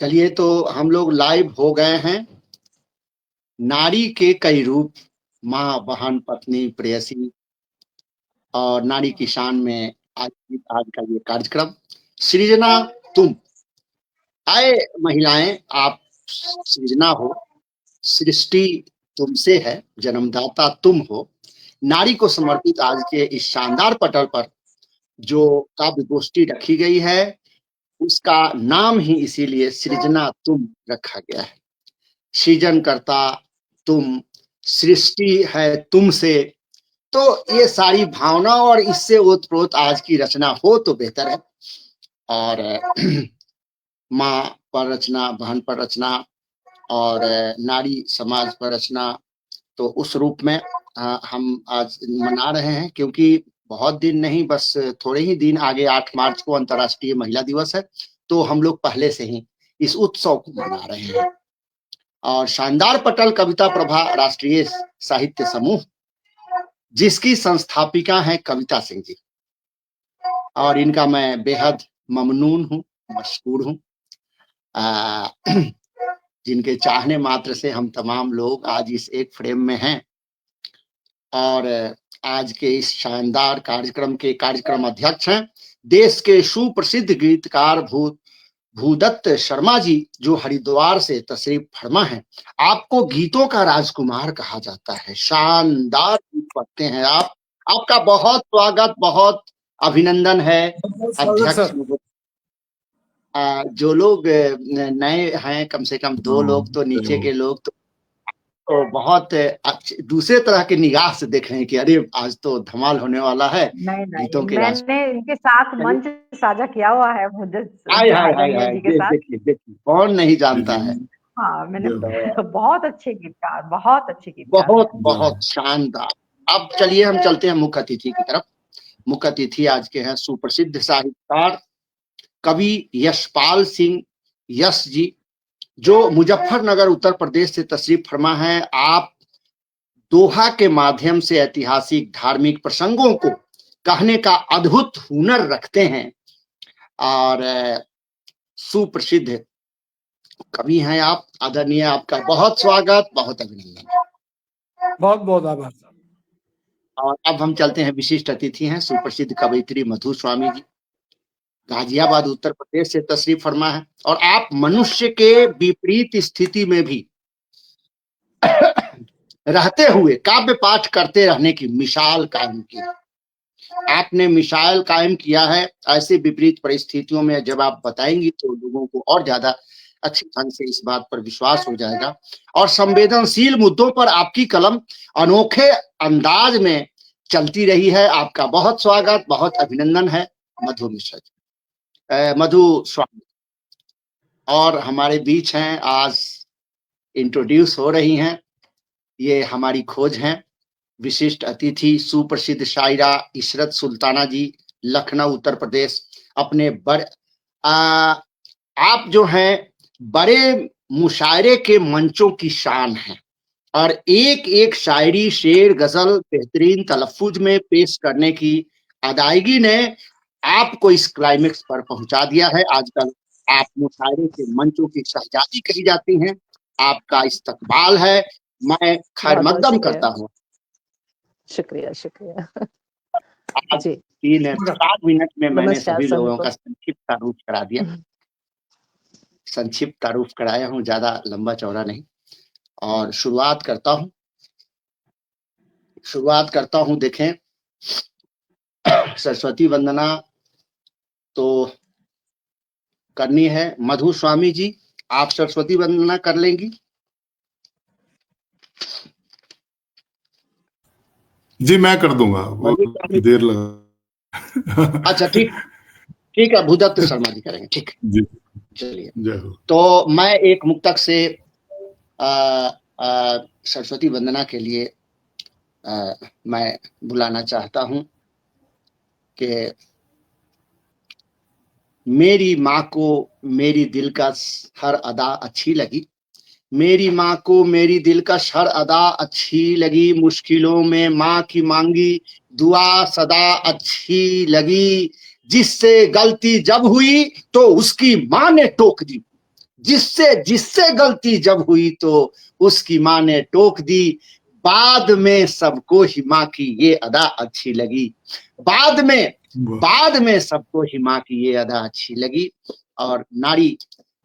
चलिए, तो हम लोग लाइव हो गए हैं। नारी के कई रूप, माँ, बहन, पत्नी, प्रेयसी और नारी की शान में आज का ये कार्यक्रम सृजना तुम। आए महिलाएं, आप सृजना हो, सृष्टि तुमसे है, जन्मदाता तुम हो। नारी को समर्पित आज के इस शानदार पटल पर जो काव्य गोष्ठी रखी गई है, उसका नाम ही इसीलिए सृजना तुम रखा गया है। सृजन करता तुम, सृष्टि है तुमसे। तो ये सारी भावना और इससे ओतप्रोत आज की रचना हो तो बेहतर है। और माँ पर रचना, बहन पर रचना और नारी समाज पर रचना, तो उस रूप में हम आज मना रहे हैं, क्योंकि बहुत दिन नहीं, बस थोड़े ही दिन आगे 8 मार्च को अंतर्राष्ट्रीय महिला दिवस है। तो हम लोग पहले से ही इस उत्सव को मना रहे हैं। और शानदार पटल कविता प्रभा राष्ट्रीय साहित्य समूह, जिसकी संस्थापिका है कविता सिंह जी, और इनका मैं बेहद ममनून हूँ, मशकूर हूँ। जिनके चाहने मात्र से हम तमाम लोग आज इस एक फ्रेम में हैं। और आज के इस शानदार कार्यक्रम के कार्यक्रम अध्यक्ष हैं देश के सुप्रसिद्ध गीतकार भूदत्त शर्मा जी, जो हरिद्वार से तशरीफ फरमा है। आपको गीतों का राजकुमार कहा जाता है, शानदार गीत पढ़ते हैं आप। आपका बहुत स्वागत, बहुत अभिनंदन है अध्यक्ष। जो लोग नए हैं, कम से कम 2 लोग तो, नीचे के लोग तो बहुत दूसरे तरह के निगाह से देख रहे हैं कि अरे आज तो धमाल होने वाला है। नहीं, गीतों के मैंने इनके साथ मंच साझा किया हुआ है देखिए कौन नहीं जानता है। हाँ, मैंने बहुत अच्छे गीतकार, बहुत अच्छे गीतकार, बहुत बहुत शानदार। अब चलिए हम चलते हैं मुख्य अतिथि की तरफ। मुख्य अतिथि आज के हैं सुप्रसिद्ध साहित्यकार कवि यशपाल सिंह यश जी, जो मुजफ्फरनगर उत्तर प्रदेश से तशरीफ फरमा है। आप दोहा के माध्यम से ऐतिहासिक धार्मिक प्रसंगों को कहने का अद्भुत हुनर रखते हैं और सुप्रसिद्ध कवि हैं आप। आदरणीय, आपका बहुत स्वागत, बहुत अभिनंदन। बहुत बहुत आभार। और अब हम चलते हैं, विशिष्ट अतिथि हैं सुप्रसिद्ध कवयित्री मधु स्वामी जी, गाजियाबाद उत्तर प्रदेश से तशरीफ फरमा है। और आप मनुष्य के विपरीत स्थिति में भी रहते हुए काव्य पाठ करते रहने की मिसाल कायम की। आपने मिसाल कायम किया है। ऐसे विपरीत परिस्थितियों में जब आप बताएंगी तो लोगों को और ज्यादा अच्छे ढंग से इस बात पर विश्वास हो जाएगा। और संवेदनशील मुद्दों पर आपकी कलम अनोखे अंदाज में चलती रही है। आपका बहुत स्वागत, बहुत अभिनंदन है मधु मिश्रा जी, मधु स्वामी। और हमारे बीच हैं, आज इंट्रोड्यूस हो रही हैं, ये हमारी खोज हैं, विशिष्ट अतिथि सुप्रसिद्ध शायरा इशरत सुल्ताना जी, लखनऊ उत्तर प्रदेश। अपने आप जो हैं बड़े मुशायरे के मंचों की शान हैं और एक एक शायरी, शेर, गजल बेहतरीन तलफ्फुज में पेश करने की अदायगी ने आपको इस क्लाइमेक्स पर पहुंचा दिया है। आजकल आप मुशायरे के मंचों की शहजादी कही जाती हैं। आपका इस्तकबाल है, मैं खैर मकदम करता हूँ। शुक्रिया शुक्रिया। आज 3-4 मिनट में मैंने सभी लोगों का संक्षिप्त तारुफ करा दिया। संक्षिप्त तारुफ कराया हूँ, ज्यादा लंबा चौड़ा नहीं। और शुरुआत करता हूँ। देखें, सरस्वती वंदना तो करनी है। मधु स्वामी जी, आप सरस्वती वंदना कर लेंगी? जी मैं कर दूंगा, वो देर लगा। अच्छा ठीक है, भूदत्त शर्मा जी करेंगे। ठीक है, चलिए। तो मैं एक मुक्तक से सरस्वती वंदना के लिए मैं बुलाना चाहता हूं कि मेरी माँ को मेरी दिलकश हर अदा अच्छी लगी, मेरी माँ को मेरी दिलकश हर अदा अच्छी लगी, मुश्किलों में माँ की मांगी दुआ सदा अच्छी लगी, जिससे गलती जब हुई तो उसकी माँ ने टोक दी, जिससे जिससे गलती जब हुई तो उसकी माँ ने टोक दी, बाद में सबको ही माँ की ये अदा अच्छी लगी, बाद में सबको ही माँ की ये अदा अच्छी लगी। और नारी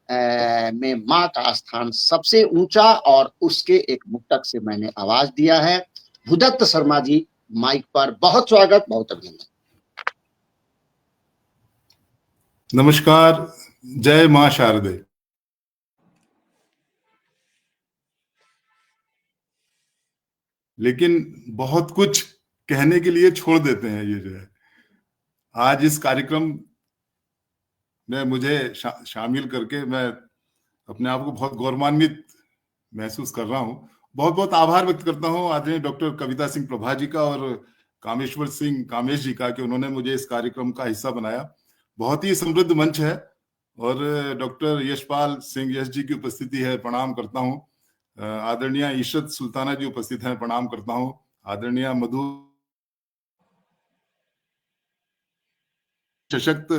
में माँ का स्थान सबसे ऊंचा, और उसके एक मुक्तक से मैंने आवाज दिया है। भूदत्त शर्मा जी माइक पर, बहुत स्वागत, बहुत अभिनंदन। नमस्कार, जय मां शारदे। लेकिन बहुत कुछ कहने के लिए छोड़ देते हैं ये जो है। आज इस कार्यक्रम में मुझे शामिल करके मैं अपने आप को बहुत गौरवान्वित महसूस कर रहा हूँ। बहुत बहुत आभार व्यक्त करता हूँ आदरणीय डॉक्टर कविता सिंह प्रभा जी का और कामेश्वर सिंह कामेश जी का कि उन्होंने मुझे इस कार्यक्रम का हिस्सा बनाया। बहुत ही समृद्ध मंच है और डॉक्टर यशपाल सिंह यश जी की उपस्थिति है, प्रणाम करता हूँ। आदरणीय इशरत सुल्ताना जी उपस्थित हैं, प्रणाम करता हूँ। आदरणीय मधु सशक्त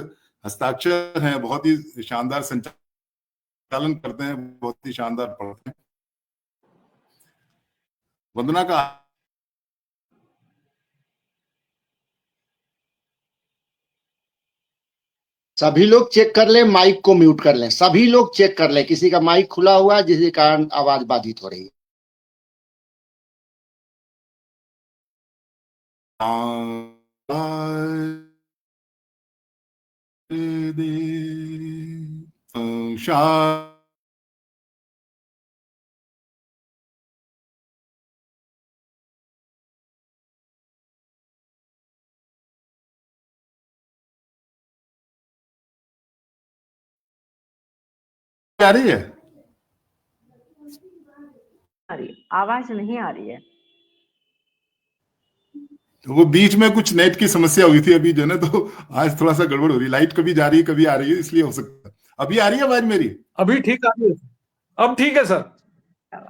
हस्ताक्षर हैं, बहुत ही शानदार संचालन करते हैं, बहुत ही शानदार पढ़ते हैं। वंदना का सभी लोग चेक कर लें, माइक को म्यूट कर लें, सभी लोग चेक कर लें, किसी का माइक खुला हुआ है जिसके कारण आवाज बाधित हो रही है। आ रही है? आवाज नहीं आ रही है। वो बीच में कुछ नेट की समस्या हुई थी अभी जो ना, तो आज थोड़ा सा गड़बड़ हो रही है। लाइट कभी जा रही है कभी आ रही है, इसलिए हो सकता है। अभी आ रही है आवाज मेरी? अभी ठीक आ रही है, अब ठीक है सर।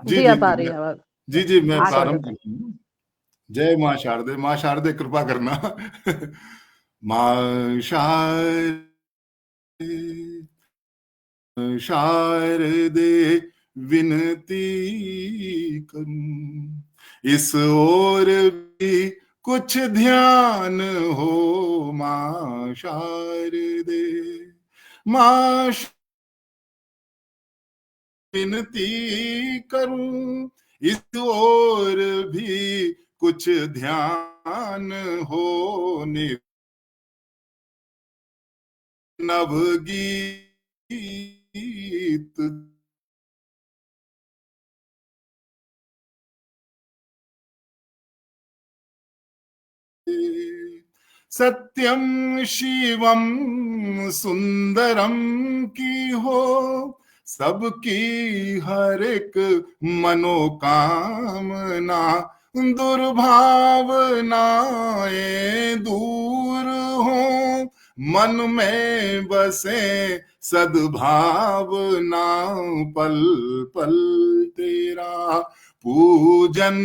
जी अब आ रही है आवाज। जी मैं हाँ, प्रारंभ करती हूँ। जय मां शारदे, मां शारदे कृपा करना। मां शारदे विनती करूं, इस ओर भी कुछ ध्यान हो। मां शारदे, मां विनती करूं, इस ओर भी कुछ ध्यान हो। नवगीत सत्यम शिवम सुंदरम की हो, सबकी हर एक मनोकामना, दुर्भावनाएं दूर हो, मन में बसे सद्भावना, पल पल तेरा पूजन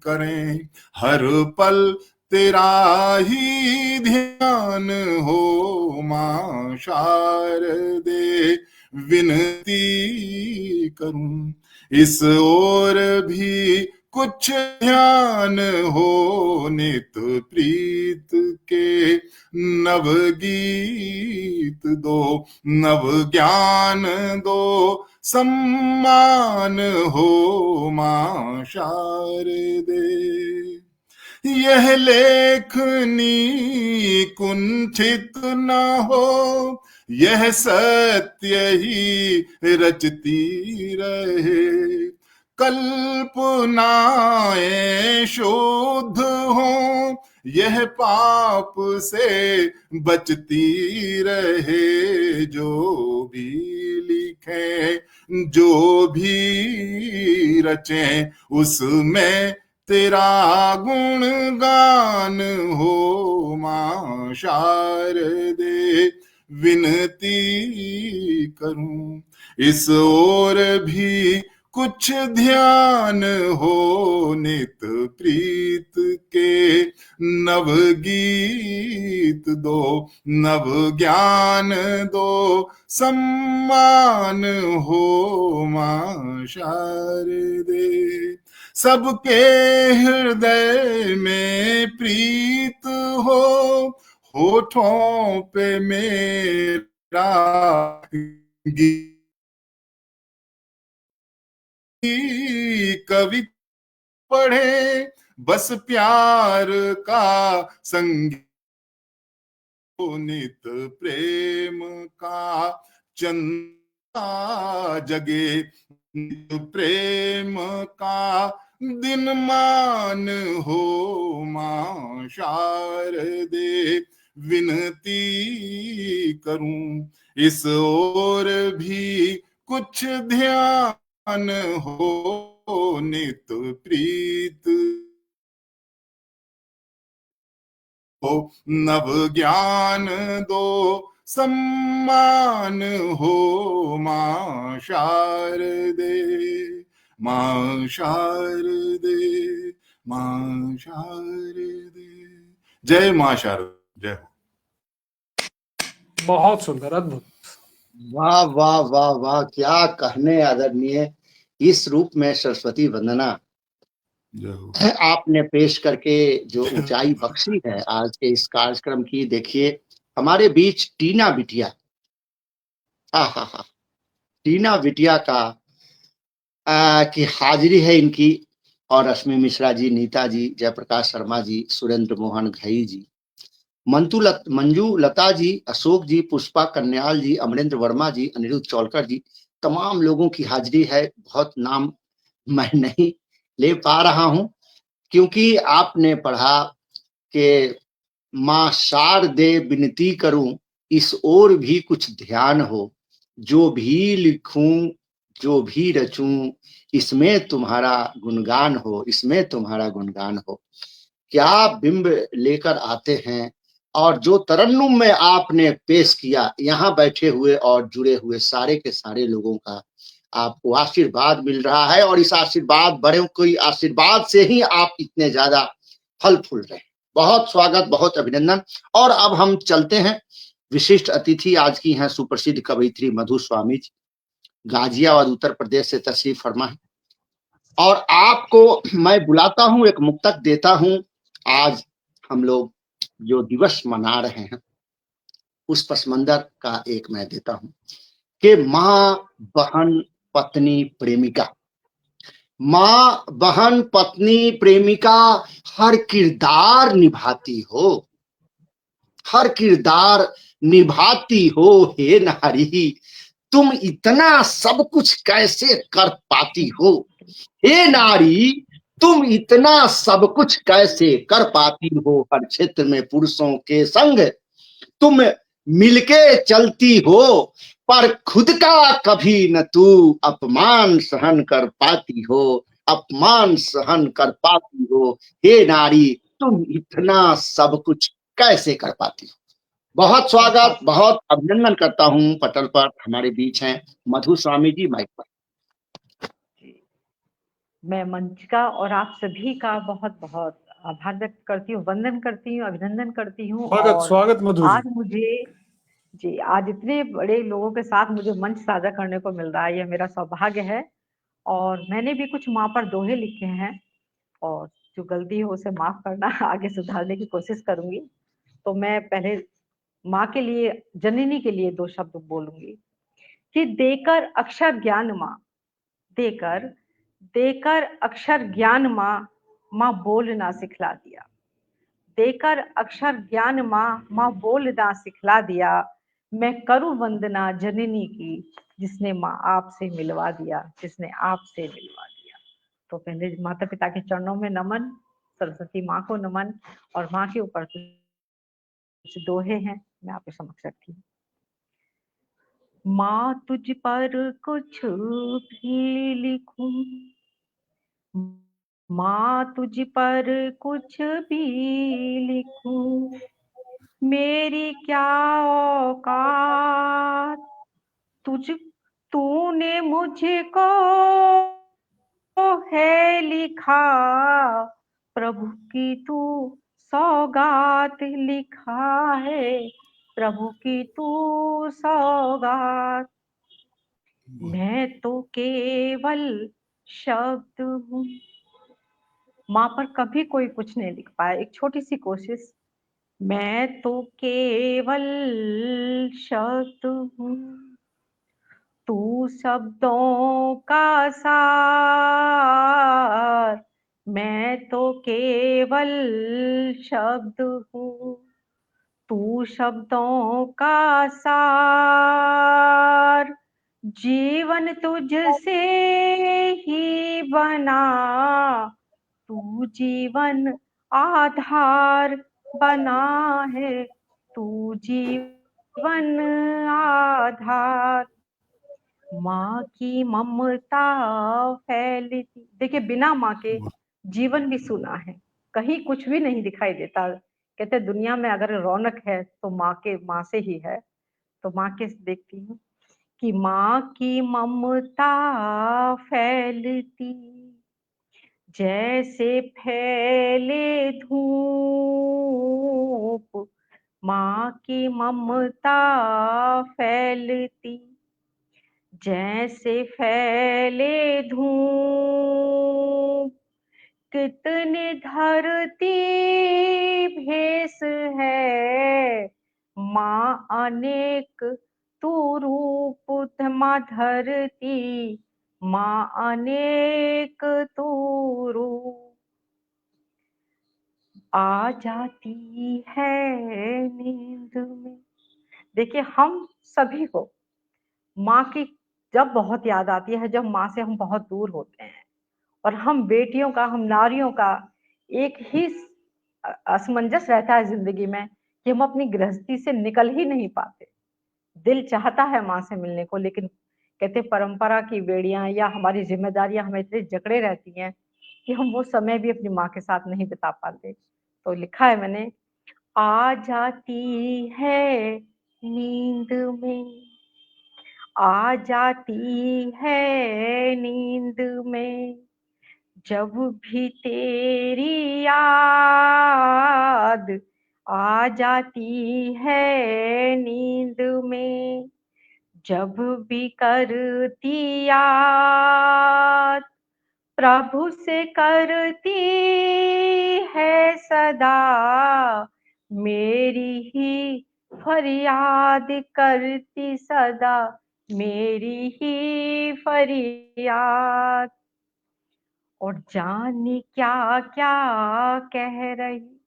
करें, हर पल तेरा ही ध्यान हो। मां शारदे विनती करूं, इस ओर भी कुछ ध्यान हो। नित प्रीत के नवगीत दो, नव ज्ञान दो, सम्मान हो। मां शारदे, यह लेखनी कुंठित न हो, यह सत्य ही रचती रहे, कल्पनाएं शुद्ध हो, यह पाप से बचती रहे। जो भी लिखे जो भी रचे, उसमें तेरा गुणगान हो। मां शारदे विनती करूं, इस ओर भी कुछ ध्यान हो नित प्रीत के, नव गीत दो नव ज्ञान दो, सम्मान हो मां शारदे। सबके हृदय में प्रीत हो, होठों पे मेरा कवि पढ़े, बस प्यार का संगीत, नित प्रेम का चंदा जगे, नित प्रेम का दिन मान हो मां शारदे। विनती करूं इस ओर भी कुछ ध्यान हो नित प्रीत हो, नव ज्ञान दो सम्मान हो मां शारदे, मां शारदे, मां शारदे। जय मां शारदे, जय हो। बहुत सुंदर, अद्भुत। वाह वाह वाह वाह, क्या कहने आदरणीय। इस रूप में सरस्वती वंदना जय हो। आपने पेश करके जो ऊंचाई बख्शी है आज के इस कार्यक्रम की। देखिए हमारे बीच टीना बिटिया, हा, टीना बिटिया की हाजिरी है इनकी, और रश्मि मिश्रा जी, नीता जी, जयप्रकाश शर्मा जी, सुरेंद्र मोहन घई जी, मंजू लता जी, अशोक जी, पुष्पा कन्याल जी, अमरेंद्र वर्मा जी, अनिरुद्ध चौलकर जी, तमाम लोगों की हाजिरी है। बहुत नाम मैं नहीं ले पा रहा हूं, क्योंकि आपने पढ़ा कि मां शारदे विनती करूं इस ओर भी कुछ ध्यान हो, जो भी लिखूं जो भी रचूं इसमें तुम्हारा गुणगान हो, इसमें तुम्हारा गुणगान हो। क्या बिंब लेकर आते हैं, और जो तरन्नुम में आपने पेश किया, यहाँ बैठे हुए और जुड़े हुए सारे के सारे लोगों का आपको आशीर्वाद मिल रहा है, और इस आशीर्वाद, बड़े कोई आशीर्वाद से ही आप इतने ज्यादा फल फूल रहे हैं। बहुत स्वागत, बहुत अभिनंदन। और अब हम चलते हैं, विशिष्ट अतिथि आज की हैं सुप्रसिद्ध कवयित्री मधु स्वामी जी, गाजियाबाद उत्तर प्रदेश से तशरीफ फरमा है, और आपको मैं बुलाता हूं, एक मुक्तक देता हूं। आज हम लोग जो दिवस मना रहे हैं, उस पसमंदर का एक मैं देता हूं कि मां, बहन, पत्नी, प्रेमिका। मां, बहन, पत्नी, प्रेमिका हर किरदार निभाती हो, हर किरदार निभाती हो। हे नारी, तुम इतना सब कुछ कैसे कर पाती हो। हे नारी, तुम इतना सब कुछ कैसे कर पाती हो। हर क्षेत्र में पुरुषों के संग तुम मिलके चलती हो, पर खुद का कभी न तू अपमान सहन कर पाती हो, अपमान सहन कर पाती हो। हे नारी, तुम इतना सब कुछ कैसे कर पाती हो। बहुत स्वागत, बहुत अभिनंदन करता हूं। पटल पर हमारे बीच हैं मधु स्वामी जी, माइक पर। मैं मंच का और आप सभी का बहुत बहुत आभार व्यक्त करती हूँ, वंदन करती हूँ, अभिनंदन करती हूँ। और स्वागत मधु आज मुझे आज इतने बड़े लोगों के साथ मुझे मंच साझा करने को मिल रहा है, यह मेरा सौभाग्य है। और मैंने भी कुछ माँ पर दोहे लिखे हैं, और जो गलती हो उसे माफ करना, आगे सुधारने की कोशिश करूंगी। तो मैं पहले माँ के लिए, जननी के लिए 2 शब्द बोलूंगी कि देकर अक्षर ज्ञान माँ, देकर देकर अक्षर ज्ञान माँ बोलना सिखला दिया। देकर अक्षर ज्ञान माँ बोलना सिखला दिया। मैं करूं वंदना जननी की, जिसने माँ आपसे मिलवा दिया, जिसने आपसे मिलवा दिया। तो पहले माता पिता के चरणों में नमन, सरस्वती माँ को नमन, और माँ के ऊपर कुछ दोहे हैं, मैं आपके समक्ष रखती हूँ। माँ तुझ पर कुछ भी लिखूं, माँ तुझ पर कुछ भी लिखूं, मेरी क्या औकात, तूने मुझको है लिखा, प्रभु की तू सौगात लिखा है, प्रभु की तू सौगात। मैं तो केवल शब्द हूँ। माँ पर कभी कोई कुछ नहीं लिख पाया, एक छोटी सी कोशिश। मैं तो केवल शब्द हूँ, तू शब्दों का सार। मैं तो केवल शब्द हूँ, तू शब्दों का सार। जीवन तुझसे ही बना, तू जीवन आधार बना है, तू जीवन आधार। माँ की ममता फैलती, देखिए बिना माँ के जीवन भी सुना है, कहीं कुछ भी नहीं दिखाई देता। कहते दुनिया में अगर रौनक है तो माँ से ही है। तो माँ के देखती हूँ कि माँ की ममता फैलती, जैसे फैले धूप। माँ की ममता फैलती, जैसे फैले धूप। कितनी धरती भेष है, माँ अनेक तू रूप। माँ धरती, माँ अनेक तू रूप। आ जाती है नींद में। देखिए हम सभी को माँ की जब बहुत याद आती है, जब माँ से हम बहुत दूर होते हैं, और हम बेटियों का, हम नारियों का एक ही असमंजस रहता है जिंदगी में कि हम अपनी गृहस्थी से निकल ही नहीं पाते। दिल चाहता है माँ से मिलने को, लेकिन कहते परंपरा की बेड़ियां या हमारी जिम्मेदारियां हमें इतने जकड़े रहती हैं कि हम वो समय भी अपनी माँ के साथ नहीं बिता पाते। तो लिखा है मैंने, आ जाती है नींद में, आ जाती है नींद में, जब भी तेरी याद आ जाती है नींद में, जब भी करती याद प्रभु से करती है सदा, मेरी ही फरियाद करती सदा, मेरी ही फरियाद। और जाने क्या क्या कह रही।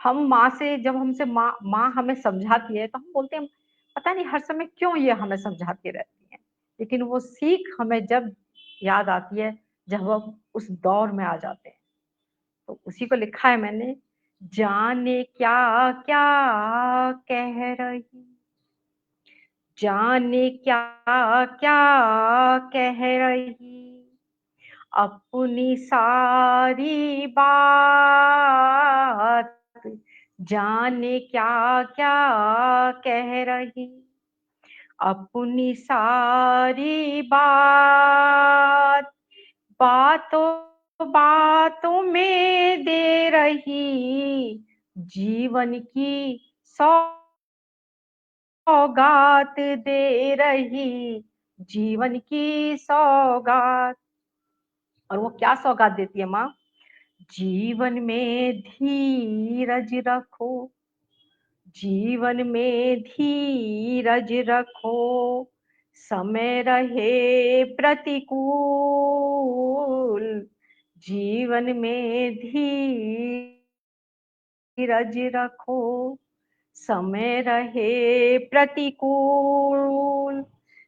हम माँ से, जब हमसे माँ हमें समझाती है तो हम बोलते हैं पता नहीं हर समय क्यों ये हमें समझाती रहती है, लेकिन वो सीख हमें जब याद आती है जब हम उस दौर में आ जाते हैं। तो उसी को लिखा है मैंने, जाने क्या क्या कह रही, जाने क्या क्या कह रही, अपनी सारी बात जाने क्या क्या कह रही, अपनी सारी बात बातों बातों में दे रही, जीवन की सौगात दे रही, जीवन की सौगात। और वो क्या सौगात देती है माँ? जीवन में धीरज रखो, जीवन में धीरज रखो, समय रहे प्रतिकूल, जीवन में धीरज रखो, समय रहे प्रतिकूल।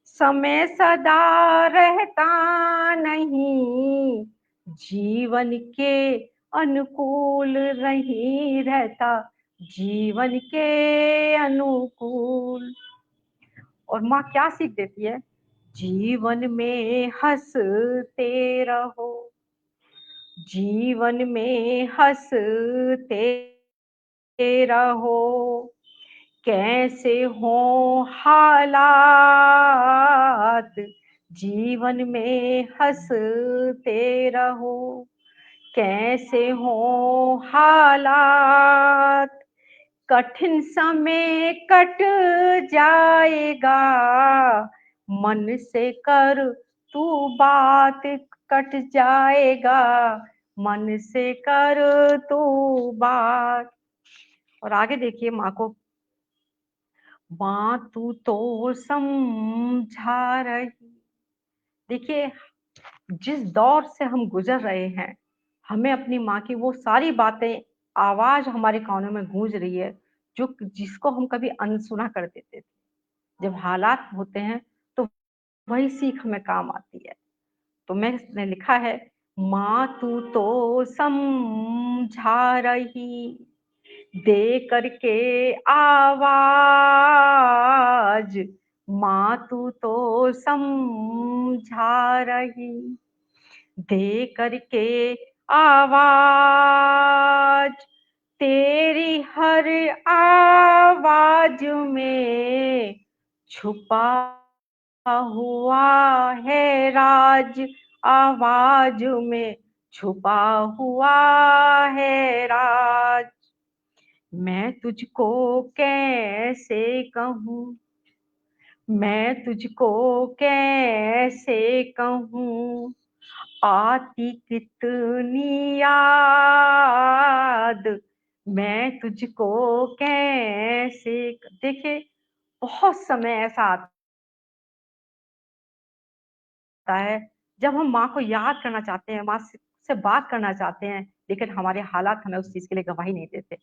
समय सदा रहता नहीं, जीवन के अनुकूल नहीं रहता, जीवन के अनुकूल। और माँ क्या सीख देती है? जीवन में हंसते रहो, जीवन में हंसते रहो, कैसे हो हालात, जीवन में हंसते रहो, कैसे हो हालात, कठिन समय कट जाएगा, मन से कर तू बात, कट जाएगा, मन से कर तू बात। और आगे देखिए माँ को, माँ तू तो समझा रही। देखिए जिस दौर से हम गुजर रहे हैं, हमें अपनी माँ की वो सारी बातें, आवाज हमारे कानों में गूंज रही है जो जिसको हम कभी अनसुना कर देते थे। जब हालात होते हैं तो वही सीख हमें काम आती है। तो मैंने लिखा है, माँ तू तो समझा रही, दे करके आवाज, माँ तू तो समझा रही, दे करके आवाज, तेरी हर आवाज में छुपा हुआ है राज, आवाज में छुपा हुआ है राज। मैं तुझको कैसे कहूँ, मैं तुझको कैसे कहूँ, आती कितनी याद, मैं तुझको कैसे। देखिए बहुत समय ऐसा आता है जब हम माँ को याद करना चाहते हैं, माँ से बात करना चाहते हैं, लेकिन हमारे हालात हमें उस चीज के लिए गवाही नहीं देते।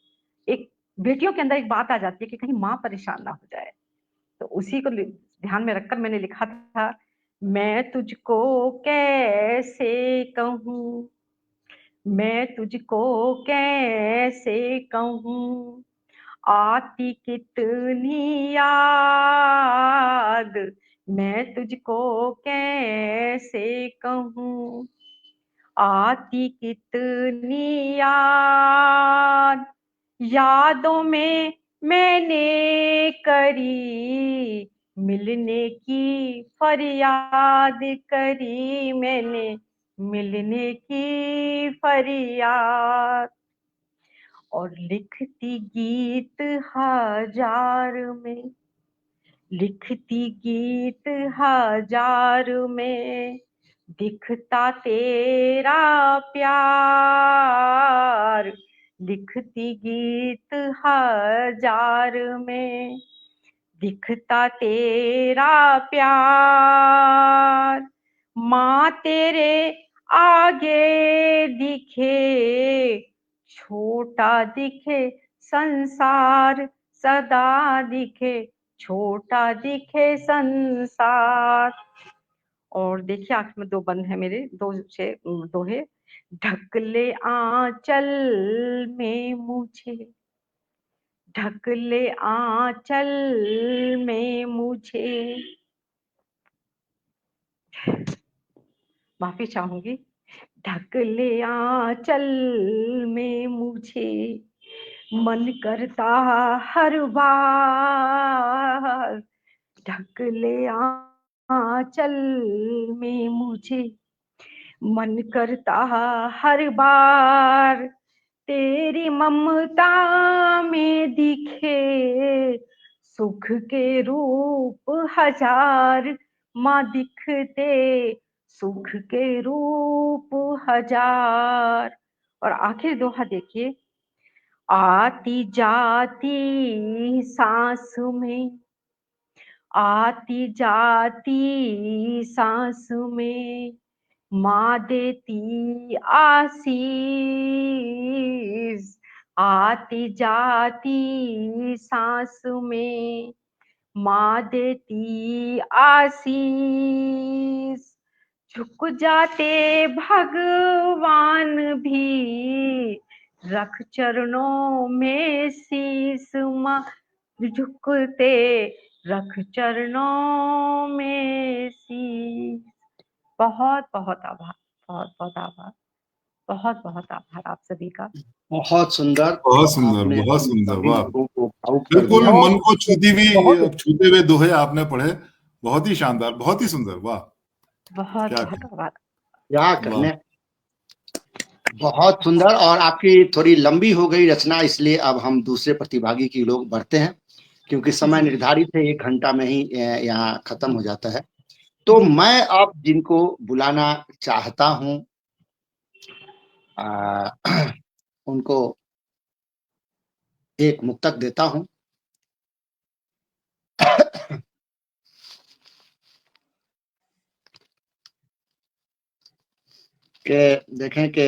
एक बेटियों के अंदर एक बात आ जाती है कि कहीं माँ परेशान ना हो जाए, तो उसी को ध्यान में रखकर मैंने लिखा था, मैं तुझको कैसे कहूँ, मैं तुझको कैसे कहूँ, आती कितनी याद, मैं तुझको कैसे कहूँ, आती कितनी याद, यादों में मैंने करी मिलने की फरियाद, करी मैंने मिलने की फरियाद। और लिखती गीत हजार में, लिखती गीत हजार में, दिखता तेरा प्यार, लिखती गीत हजार में, दिखता तेरा प्यार। माँ तेरे आगे दिखे छोटा दिखे संसार, सदा दिखे छोटा दिखे संसार। और देखिए आखिर में 2 बंद है मेरे, 2 से दोहे, ढक ले आंचल में मुझे, ढक ले आंचल में मुझे, माफी चाहूंगी, ढक ले आंचल में मुझे, मन करता हर बार, ढक ले आंचल में मुझे, मन करता हर बार, तेरी ममता में दिखे सुख के रूप हजार, माँ दिखते सुख के रूप हजार। और आखिर दोहा देखिए, आती जाती सांस में, आती जाती सांस में, माँ देती आशीष, आती जाती सांस में, माँ देती आशीष। झुक जाते भगवान भी रख चरणों में शीस, माँ झुकते रख चरणों में शीस। बहुत बहुत आभार, बहुत बहुत आभार, बहुत बहुत आभार आप सभी का। बहुत सुंदर, बहुत सुंदर, आपने बहुत हम सुंदर, सभी वाह, लोगों को भावुक कर बिल्कुल दिया। मन को बहुत छूते हुए दोहे आपने पढ़े, बहुत ही शानदार, बहुत ही सुंदर, वाह। बहुत क्या बहुत आभार। क्या वाह करने, बहुत सुंदर। और आपकी थोड़ी लंबी हो गई रचना, इसलिए अब हम दूसरे प्रतिभागी की लोग बढ़ते हैं, क्योंकि समय जी निर्धारित है, 1 घंटा में ही यहाँ खत्म हो जाता है। तो जी मैं अब जिनको बुलाना चाहता हूँ उनको एक मुक्तक देता हूँ। कि देखें कि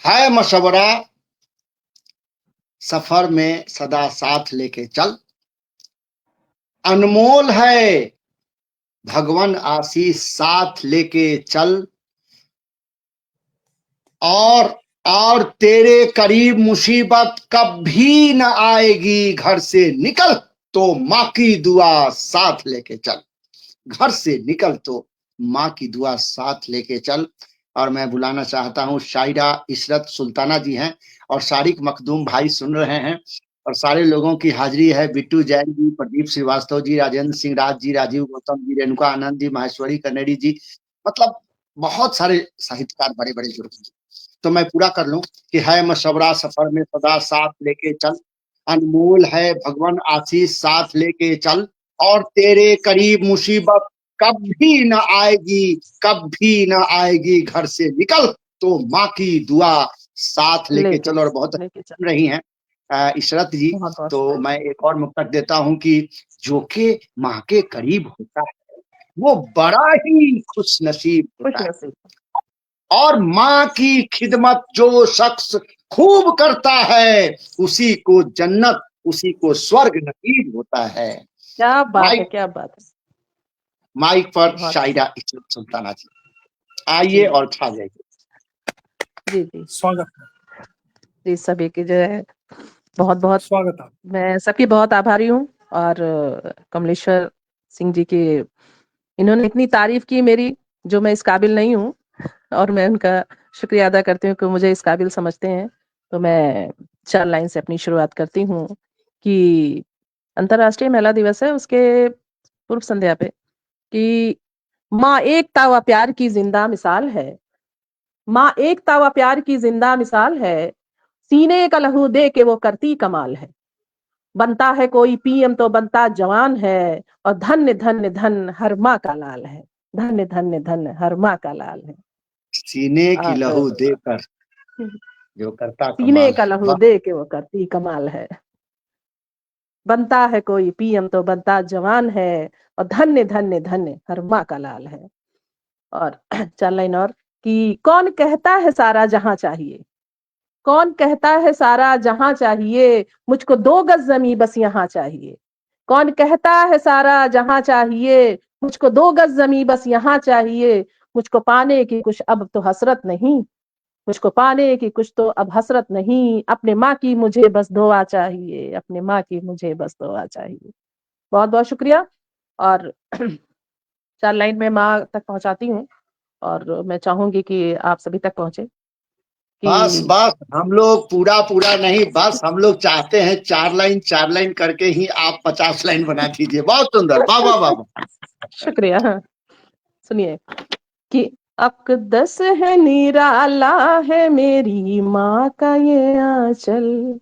है मशवरा सफर में सदा साथ लेके चल, अनमोल है भगवान आशीष साथ लेके चल, और तेरे करीब मुसीबत कभी न आएगी, घर से निकल तो माँ की दुआ साथ लेके चल, घर से निकल तो माँ की दुआ साथ लेके चल। और मैं बुलाना चाहता हूँ शायरा इशरत सुल्ताना जी हैं, और सारिक मखदूम भाई सुन रहे हैं, और सारे लोगों की हाजिरी है, बिट्टू जैन जी, प्रदीप श्रीवास्तव जी, राजेंद्र सिंह राज जी, राजीव गौतम जी, रेणुका आनंद जी, माहेश्वरी कनेरी जी, मतलब बहुत सारे साहित्यकार बड़े बड़े जुड़ गए। तो मैं पूरा कर लूं कि है मशवरा सफर में सदा साथ लेके चल, अनमोल है भगवान आशीष साथ लेके चल, और तेरे करीब मुसीबत कभी न आएगी, कभी न आएगी, घर से निकल तो माँ की दुआ साथ लेके लेके चल। और बहुत लेके चल। सुन रही हैं इशरत जी। बहुत बहुत तो शुक्रिया। मैं एक और मुक्तक देता हूं कि जो के माँ के करीब होता है वो बड़ा ही खुश नसीब खुश होता है, नसीब। और माँ की खिदमत जो शख्स खूब करता है उसी को जन्नत, उसी को स्वर्ग नसीब होता है। क्या बात है, माइक क्या बात है। माइक पर बहुत शायरा इशरत सुल्ताना जी, जी आइए और छा जाइए। जी जी स्वागत है, जी, सभी की जो है बहुत बहुत, स्वागत है। मैं सबकी बहुत आभारी हूँ। और कमलेश्वर सिंह जी की, इन्होंने इतनी तारीफ की मेरी, जो मैं इस काबिल नहीं हूँ, और मैं उनका शुक्रिया अदा करती हूँ कि मुझे इस काबिल समझते हैं। तो मैं 4 लाइन से अपनी शुरुआत करती हूँ कि अंतर्राष्ट्रीय महिला दिवस है, उसके पूर्व संध्या पे, कि माँ एकता व प्यार की जिंदा मिसाल है, माँ एकता व प्यार की जिंदा मिसाल है, सीने का लहू दे के वो करती कमाल है, बनता है कोई पीएम तो बनता जवान है, और धन्य धन्य धन हर माँ का लाल है, धन्य धन्य धन हर माँ का लाल है। सीने की लहू और देकर जो करता सीने कमाल का है, लहू वाह। दे के वो करती कमाल है, बनता है कोई पीएम तो बनता जवान है, और धन्य धन्य धन्य हर माँ का लाल है। और 4 लाइन और, कि कौन कहता है सारा जहां चाहिए, कौन कहता है सारा जहां चाहिए, मुझको 2 गज जमी बस यहाँ चाहिए, कौन कहता है सारा जहां चाहिए, मुझको 2 गज जमी बस यहाँ चाहिए, मुझको पाने की कुछ अब तो हसरत नहीं, मुझको पाने की कुछ तो अब हसरत नहीं, अपने माँ की मुझे बस दुआ चाहिए, अपने माँ की मुझे बस दुआ चाहिए। बहुत बहुत शुक्रिया। और 4 लाइन में माँ तक पहुंचाती हूँ, और मैं चाहूंगी कि आप सभी तक पहुंचे बस कि बस हम लोग पूरा पूरा नहीं, बस हम लोग चाहते हैं 4 लाइन करके ही आप 50 लाइन बना दीजिए। बहुत सुंदर, वाह वाह वाह वाह। शुक्रिया। हाँ, सुनिए कि अक़दस है निराला है मेरी माँ का ये आंचल,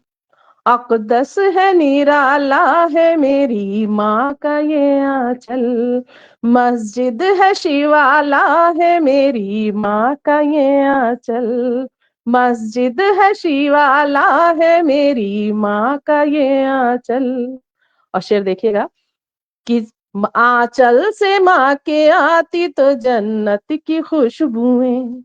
अक़दस है निराला है मेरी माँ का ये आंचल, मस्जिद है शिवाला है मेरी माँ का ये आंचल, मस्जिद है शिवाला है मेरी माँ का ये आंचल। और शेर देखिएगा कि आंचल से माँ के आती तो जन्नत की खुशबुएं,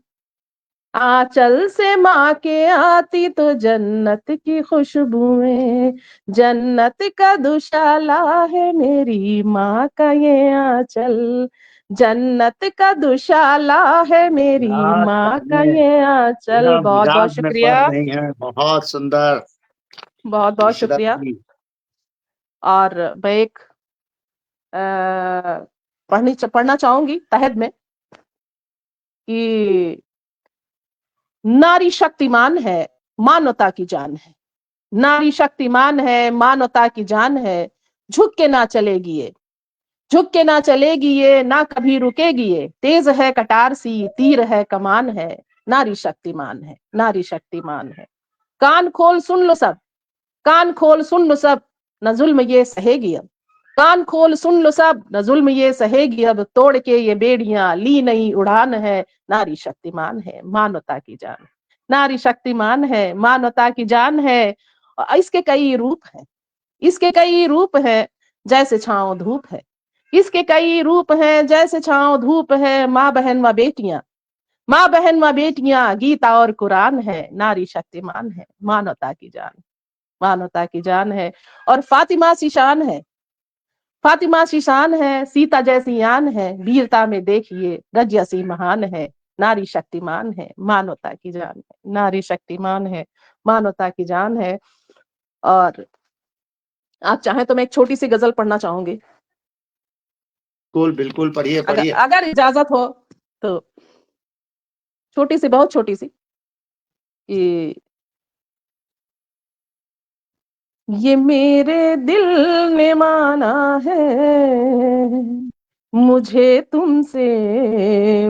आंचल से माँ के आती तो जन्नत की खुशबुएं, जन्नत का दुशाला है मेरी माँ का ये आंचल, जन्नत का दुशाला है मेरी क्या माँ का कहने, ये आंचल। पूरा बहुत बहुत मिजाज में पढ़ शुक्रिया, रही हैं, बहुत सुंदर बहुत बहुत इशरत शुक्रिया। जी। और मैं एक पढ़ना चाहूंगी तहद में कि नारी शक्तिमान है, मानवता की जान है, नारी शक्तिमान है, मानवता की जान है, झुक के ना चलेगी ये, झुक के ना चलेगी ये, ना कभी रुकेगी ये, तेज है कटार सी, तीर है कमान है, नारी शक्तिमान है, नारी शक्तिमान है। कान खोल सुन लो सब, कान खोल सुन लो सब, न जुल्म ये सहेगी अब, कान खोल सुन लो सब, न जुल्म ये सहेगी अब, तोड़ के ये बेड़ियां ली नई उड़ान है, नारी शक्तिमान है, मानवता की जान है, नारी शक्तिमान है, मानवता की जान है। इसके कई रूप हैं, इसके कई रूप हैं, जैसे छांव धूप है, इसके कई रूप हैं, जैसे छांव धूप है, माँ बहन व बेटियां, माँ बहन व बेटियां, गीता और कुरान है, नारी शक्तिमान है, मानवता की जान, मानवता की जान है। और फातिमा सी शान है, फातिमा सी शान है, सीता जैसी आन है, वीरता में देखिए रजिया सी महान है, नारी शक्तिमान है, मानवता की जान है, नारी शक्तिमान है, मानवता की जान है। और आप चाहें तो मैं एक छोटी सी गजल पढ़ना चाहूंगी, बिल्कुल बिल्कुल, पढ़िए अगर पढ़िए। अगर इजाजत हो तो। छोटी सी, बहुत छोटी सी। ये मेरे दिल ने माना है, मुझे तुमसे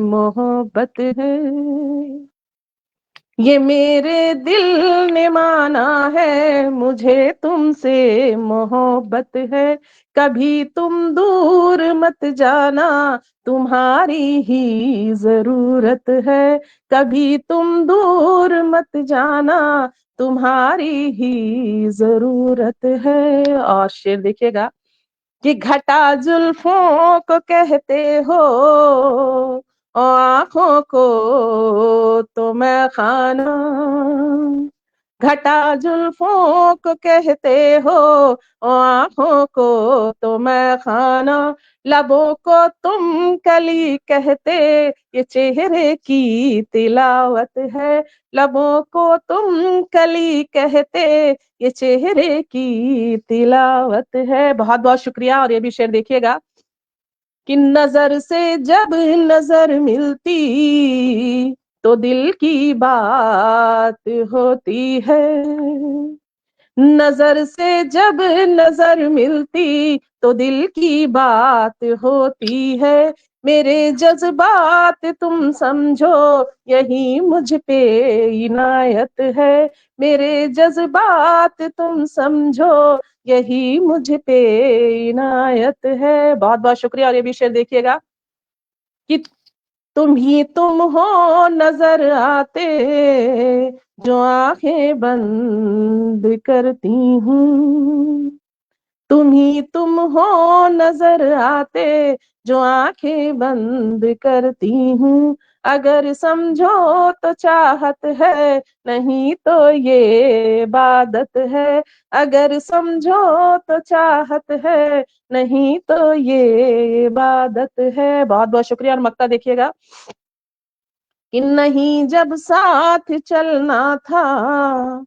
मोहब्बत है, ये मेरे दिल ने माना है, मुझे तुमसे मोहब्बत है, कभी तुम दूर मत जाना, तुम्हारी ही जरूरत है, कभी तुम दूर मत जाना, तुम्हारी ही जरूरत है। और शेर देखिएगा कि घटा जुल्फों को कहते हो, और आंखों को तो मैं खाना, घटा जुल्फों को कहते हो, और आंखों को तो मैं खाना, लबों को तुम कली कहते, ये चेहरे की तिलावत है, लबों को तुम कली कहते, ये चेहरे की तिलावत है। बहुत बहुत शुक्रिया। और ये भी शेर देखिएगा कि नजर से जब नजर मिलती तो दिल की बात होती है, नजर से जब नजर मिलती तो दिल की बात होती है, मेरे जज्बात तुम समझो, यही मुझ पे इनायत है, मेरे जज्बात तुम समझो, यही मुझ पे इनायत है। बहुत बहुत शुक्रिया। और ये भी शेर देखिएगा कि तुम ही तुम हो नजर आते, जो आंखें बंद करती हूँ, तुम ही तुम हो नजर आते, जो आंखें बंद करती हूँ, अगर समझो तो चाहत है, नहीं तो ये इबादत है, अगर समझो तो चाहत है, नहीं तो ये इबादत है। बहुत बहुत शुक्रिया। और मक्ता देखिएगा कि नहीं जब साथ चलना था,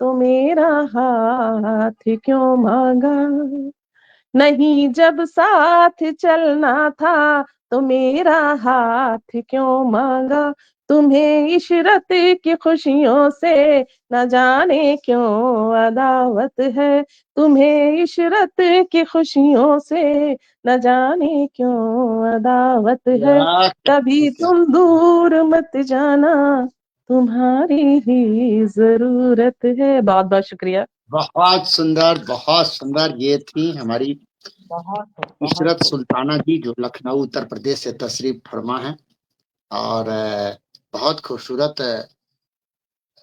तो मेरा हाथ क्यों मांगा, नहीं जब साथ चलना था, तो मेरा हाथ क्यों मांगा, तुम्हें इशरत की खुशियों से न जाने क्यों अदावत है, तुम्हें इशरत की खुशियों से न जाने क्यों अदावत है, क्या कभी तुम दूर मत जाना, तुम्हारी ही जरूरत है। बहुत बहुत शुक्रिया। बहुत सुंदर, बहुत सुंदर। ये थी हमारी बहुत इशरत सुल्ताना जी, जो लखनऊ उत्तर प्रदेश से तशरीफ फरमा है, और बहुत खूबसूरत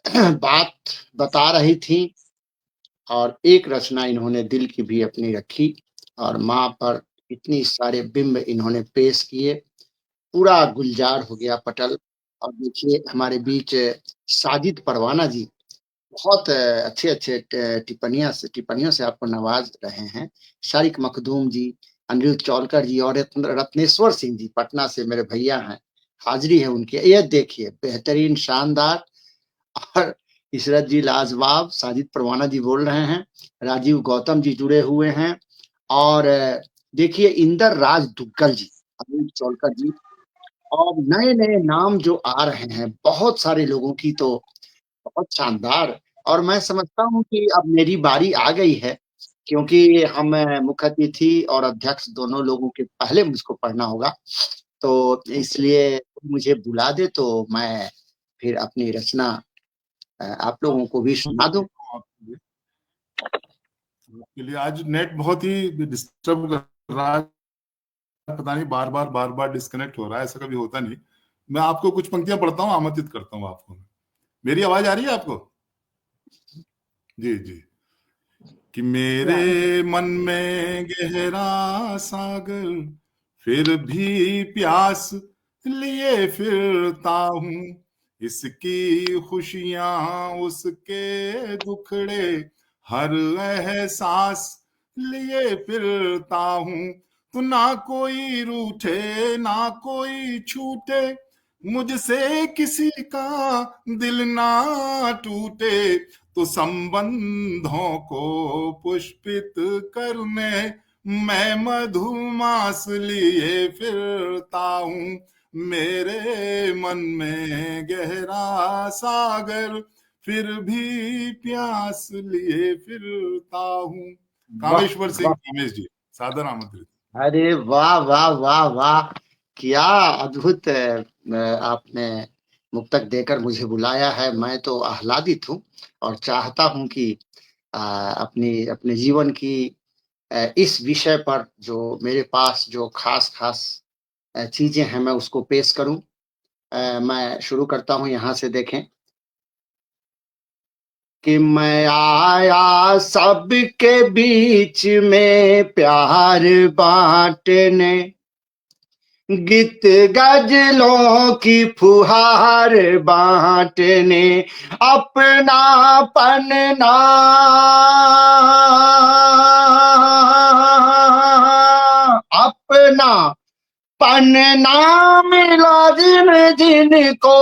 बात बता रही थी, और एक रचना इन्होंने दिल की भी अपनी रखी, और माँ पर इतनी सारे बिंब इन्होंने पेश किए, पूरा गुलजार हो गया पटल। और देखिए हमारे बीच साजिद परवाना जी बहुत अच्छे अच्छे टिप्पणियों से आपको नवाज रहे हैं। शारिक मखदूम जी, अनिरुद्ध चौलकर जी, और रत्नेश्वर सिंह जी पटना से मेरे भैया हैं, हाजिरी है उनकी। ये देखिए बेहतरीन, शानदार। और इशरत जी लाजवाब, साजिद परवाना जी बोल रहे हैं, राजीव गौतम जी जुड़े हुए हैं, और देखिए इंदर राज दुग्गल जी, अनिरुद्ध चौलकर जी, और नए नए नाम जो आ रहे हैं बहुत सारे लोगों की, तो बहुत शानदार और मैं समझता हूँ कि अब मेरी बारी आ गई है, क्योंकि हम मुख्य अतिथि और अध्यक्ष दोनों लोगों के पहले मुझको पढ़ना होगा। तो इसलिए मुझे बुला दे तो मैं फिर अपनी रचना आप लोगों को भी सुना दूं। आपके लिए आज नेट बहुत ही डिस्टर्ब कर रहा है, पता नहीं बार बार डिस्कनेक्ट हो रहा है, ऐसा कभी होता नहीं। मैं आपको कुछ पंक्तियां पढ़ता हूँ, आमंत्रित करता हूँ आपको। मेरी आवाज आ रही है आपको? जी जी। कि मेरे मन में गहरा सागर फिर भी प्यास लिए फिरता हूँ, इसकी खुशियां उसके दुखड़े हर एहसास लिए फिरता हूँ। तो ना कोई रूठे ना कोई छूटे, मुझसे किसी का दिल ना टूटे, तो संबंधों को पुष्पित करने मैं मधुमास लिए फिरता हूँ। मेरे मन में गहरा सागर फिर भी प्यास लिए फिरता हूँ। कामेश्वर सिंह कामेश जी, सादर आमंत्रित। अरे वाह वाह वाह वाह, क्या अद्भुत आपने मुक्तक देकर मुझे बुलाया है। मैं तो आह्लादित हूँ और चाहता हूँ कि अपने जीवन की इस विषय पर जो मेरे पास जो खास खास चीजें हैं मैं उसको पेश करूं। मैं शुरू करता हूं, यहां से देखें कि मैं आया सबके बीच में प्यार बांटने, गीत गजलों की फुहार बांटने, अपनापन ना अपना पन ना मिला जिन जिनको,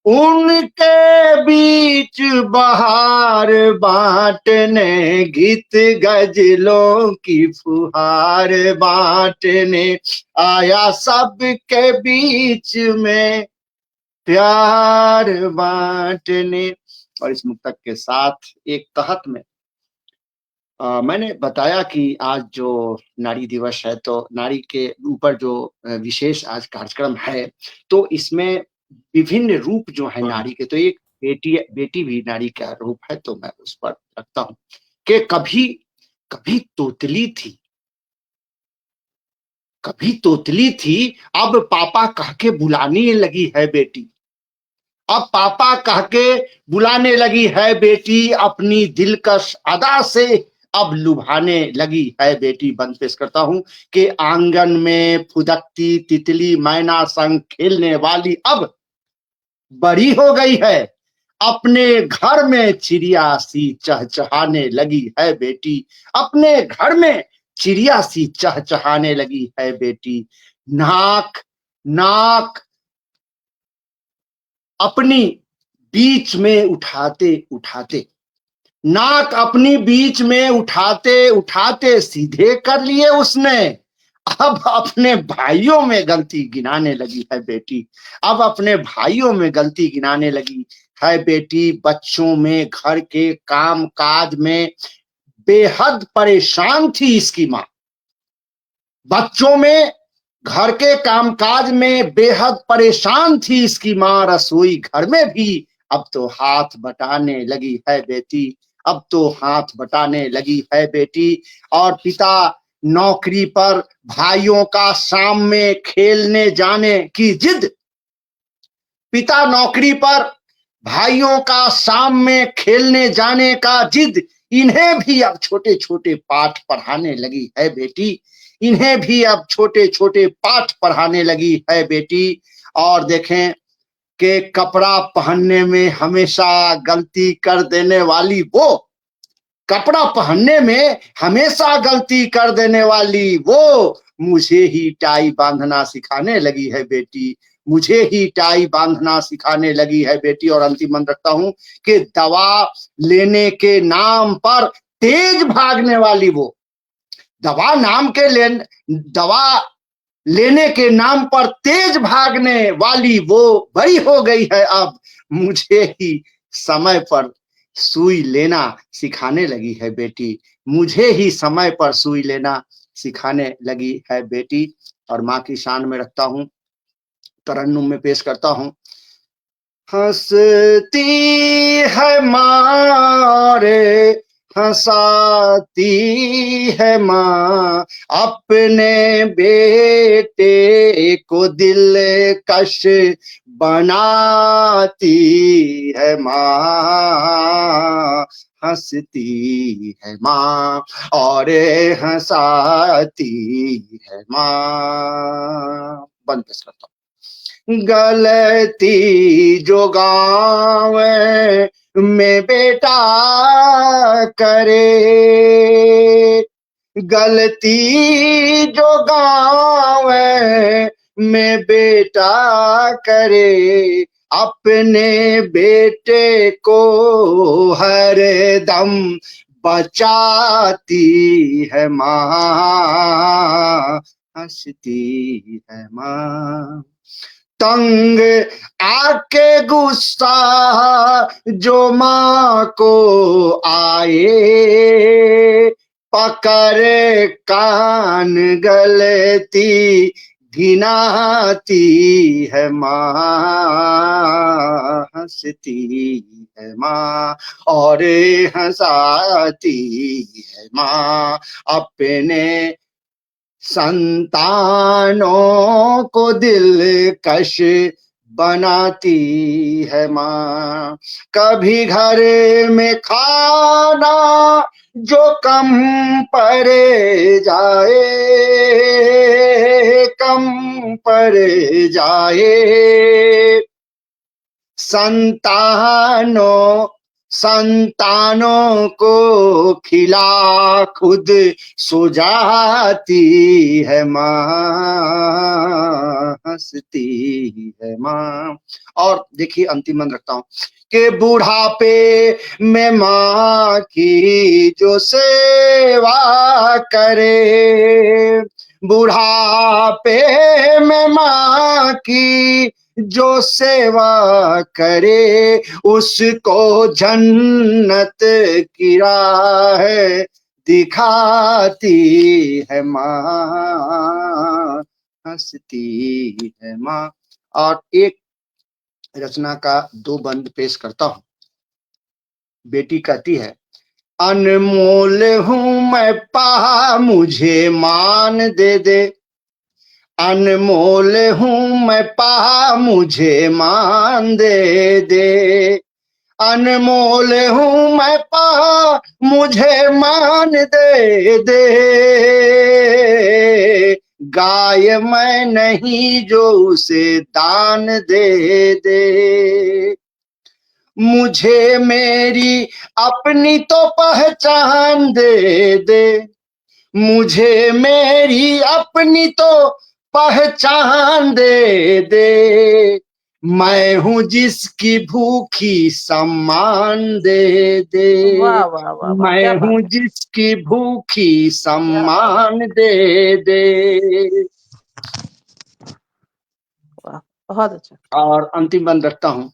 उनके बीच बहार बांटने, गीत गजलों की फुहार बांटने, आया सबके बीच में प्यार बांटने। और इस मुक्तक के साथ एक तहत में मैंने बताया कि आज जो नारी दिवस है, तो नारी के ऊपर जो विशेष आज कार्यक्रम है, तो इसमें विभिन्न रूप जो है नारी के, तो एक बेटी भी नारी का रूप है, तो मैं उस पर रखता हूँ कि कभी कभी तोतली थी, कभी तोतली थी, अब पापा कह के बुलाने लगी है बेटी, अब पापा कह के बुलाने लगी है बेटी, अपनी दिलकश अदा से अब लुभाने लगी है बेटी। बंद पेश करता हूं कि आंगन में फुदकती तितली मैना संग खेलने वाली अब बड़ी हो गई है, अपने घर में चिड़िया सी चहचहाने लगी है बेटी, अपने घर में चिड़िया सी चहचहाने लगी है बेटी। नाक नाक अपनी बीच में उठाते उठाते, नाक अपनी बीच में उठाते उठाते सीधे कर लिए उसने, अब अपने भाइयों में गलती गिनाने लगी है बेटी, अब अपने भाइयों में गलती गिनाने लगी है बेटी। बच्चों में घर के काम काज में बेहद परेशान थी इसकी माँ, बच्चों में घर के कामकाज में बेहद परेशान थी इसकी माँ, रसोई घर में भी अब तो हाथ बटाने लगी है बेटी, अब तो हाथ बटाने लगी है बेटी। और पिता नौकरी पर, भाइयों का शाम में खेलने जाने की जिद, पिता नौकरी पर, भाइयों का शाम में खेलने जाने का जिद, इन्हें भी अब छोटे छोटे पाठ पढ़ाने लगी है बेटी, इन्हें भी अब छोटे छोटे पाठ पढ़ाने लगी है बेटी। और देखें कि कपड़ा पहनने में हमेशा गलती कर देने वाली वो, कपड़ा पहनने में हमेशा गलती कर देने वाली वो, मुझे ही टाई बांधना सिखाने लगी है बेटी, मुझे ही टाई बांधना सिखाने लगी है बेटी। और अंतिम मन रखता हूं कि दवा लेने के नाम पर तेज भागने वाली वो, दवा लेने के नाम पर तेज भागने वाली वो बड़ी हो गई है अब, मुझे ही समय पर सुई लेना सिखाने लगी है बेटी, मुझे ही समय पर सुई लेना सिखाने लगी है बेटी। और माँ की शान में रखता हूँ, तरन्नुम में पेश करता हूँ। हंसती है माँ रे, हंसाती है माँ, अपने बेटे को दिल कश बनाती है माँ। हंसती है माँ और हंसाती है माँ। बंद पेश करता हूँ। गलती जो गाँव में बेटा करे, गलती जो गाँव में बेटा करे, अपने बेटे को हर दम बचाती है माँ। हंसती है माँ। तंग आके गुस्सा जो माँ को आए, पकड़ कान गलती गिनाती है माँ। हंसती है माँ और हंसाती है माँ, अपने संतानों को दिलकश बनाती है माँ। कभी घर में खाना जो कम पड़ जाए, कम पड़ जाए, संतानों को खिला खुद सो जाती है माँ। हंसती है माँ। और देखिए अंतिम मन रखता हूं कि बुढ़ापे में माँ की जो सेवा करे, बुढ़ापे में माँ की जो सेवा करे, उसको जन्नत की राह दिखाती है माँ। हंसती है माँ। और एक रचना का दो बंद पेश करता हूं। बेटी कहती है, अनमोल हूं मैं पा मुझे मान दे दे, अनमोल हूं मैं पा मुझे मान दे दे, अनमोल हूं मैं पा मुझे मान दे दे, गाय मैं नहीं जो उसे दान दे दे, मुझे मेरी अपनी तो पहचान दे दे, मुझे मेरी अपनी तो पहचान दे दे, मैं हूँ जिसकी भूखी सम्मान दे दे, वाह वाह वाह वाह, मैं क्या हूँ बात है, जिसकी भूखी क्या बात है। सम्मान दे दे। वाह, बहुत अच्छा। और अंतिम बंद रखता हूँ।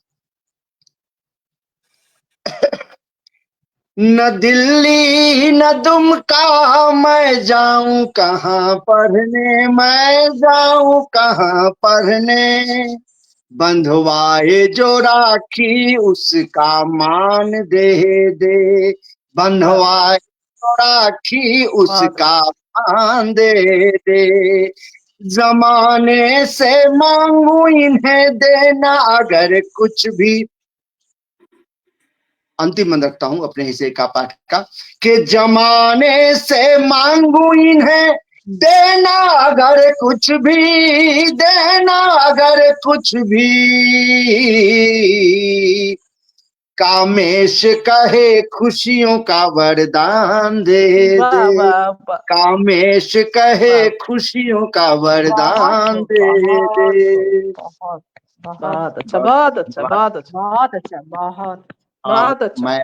न दिल्ली न दुमका मैं जाऊं कहाँ पढ़ने, मैं जाऊं कहाँ पढ़ने, बंधवाए जो राखी उसका मान दे दे, बंधवाए जो राखी उसका मान दे दे, जमाने से मांगू इन्हें देना अगर कुछ भी। अंतिम मन रखता हूं अपने हिस्से का पाठ का, कि जमाने से मांगू इन्हें देना अगर कुछ भी, देना अगर कुछ भी, कामेश कहे खुशियों का वरदान दे वाह दे, वाह वाह, कामेश कहे वाह, खुशियों का बहुत वरदान खूब, दे बहुत दे। खूब, बहुत बहुत बहुत अच्छा, बहुत बहुत अच्छा, धन्यवाद। बहुत अच्छा, बहुत अच्छा, बहुत और बहुत अच्छा। मैं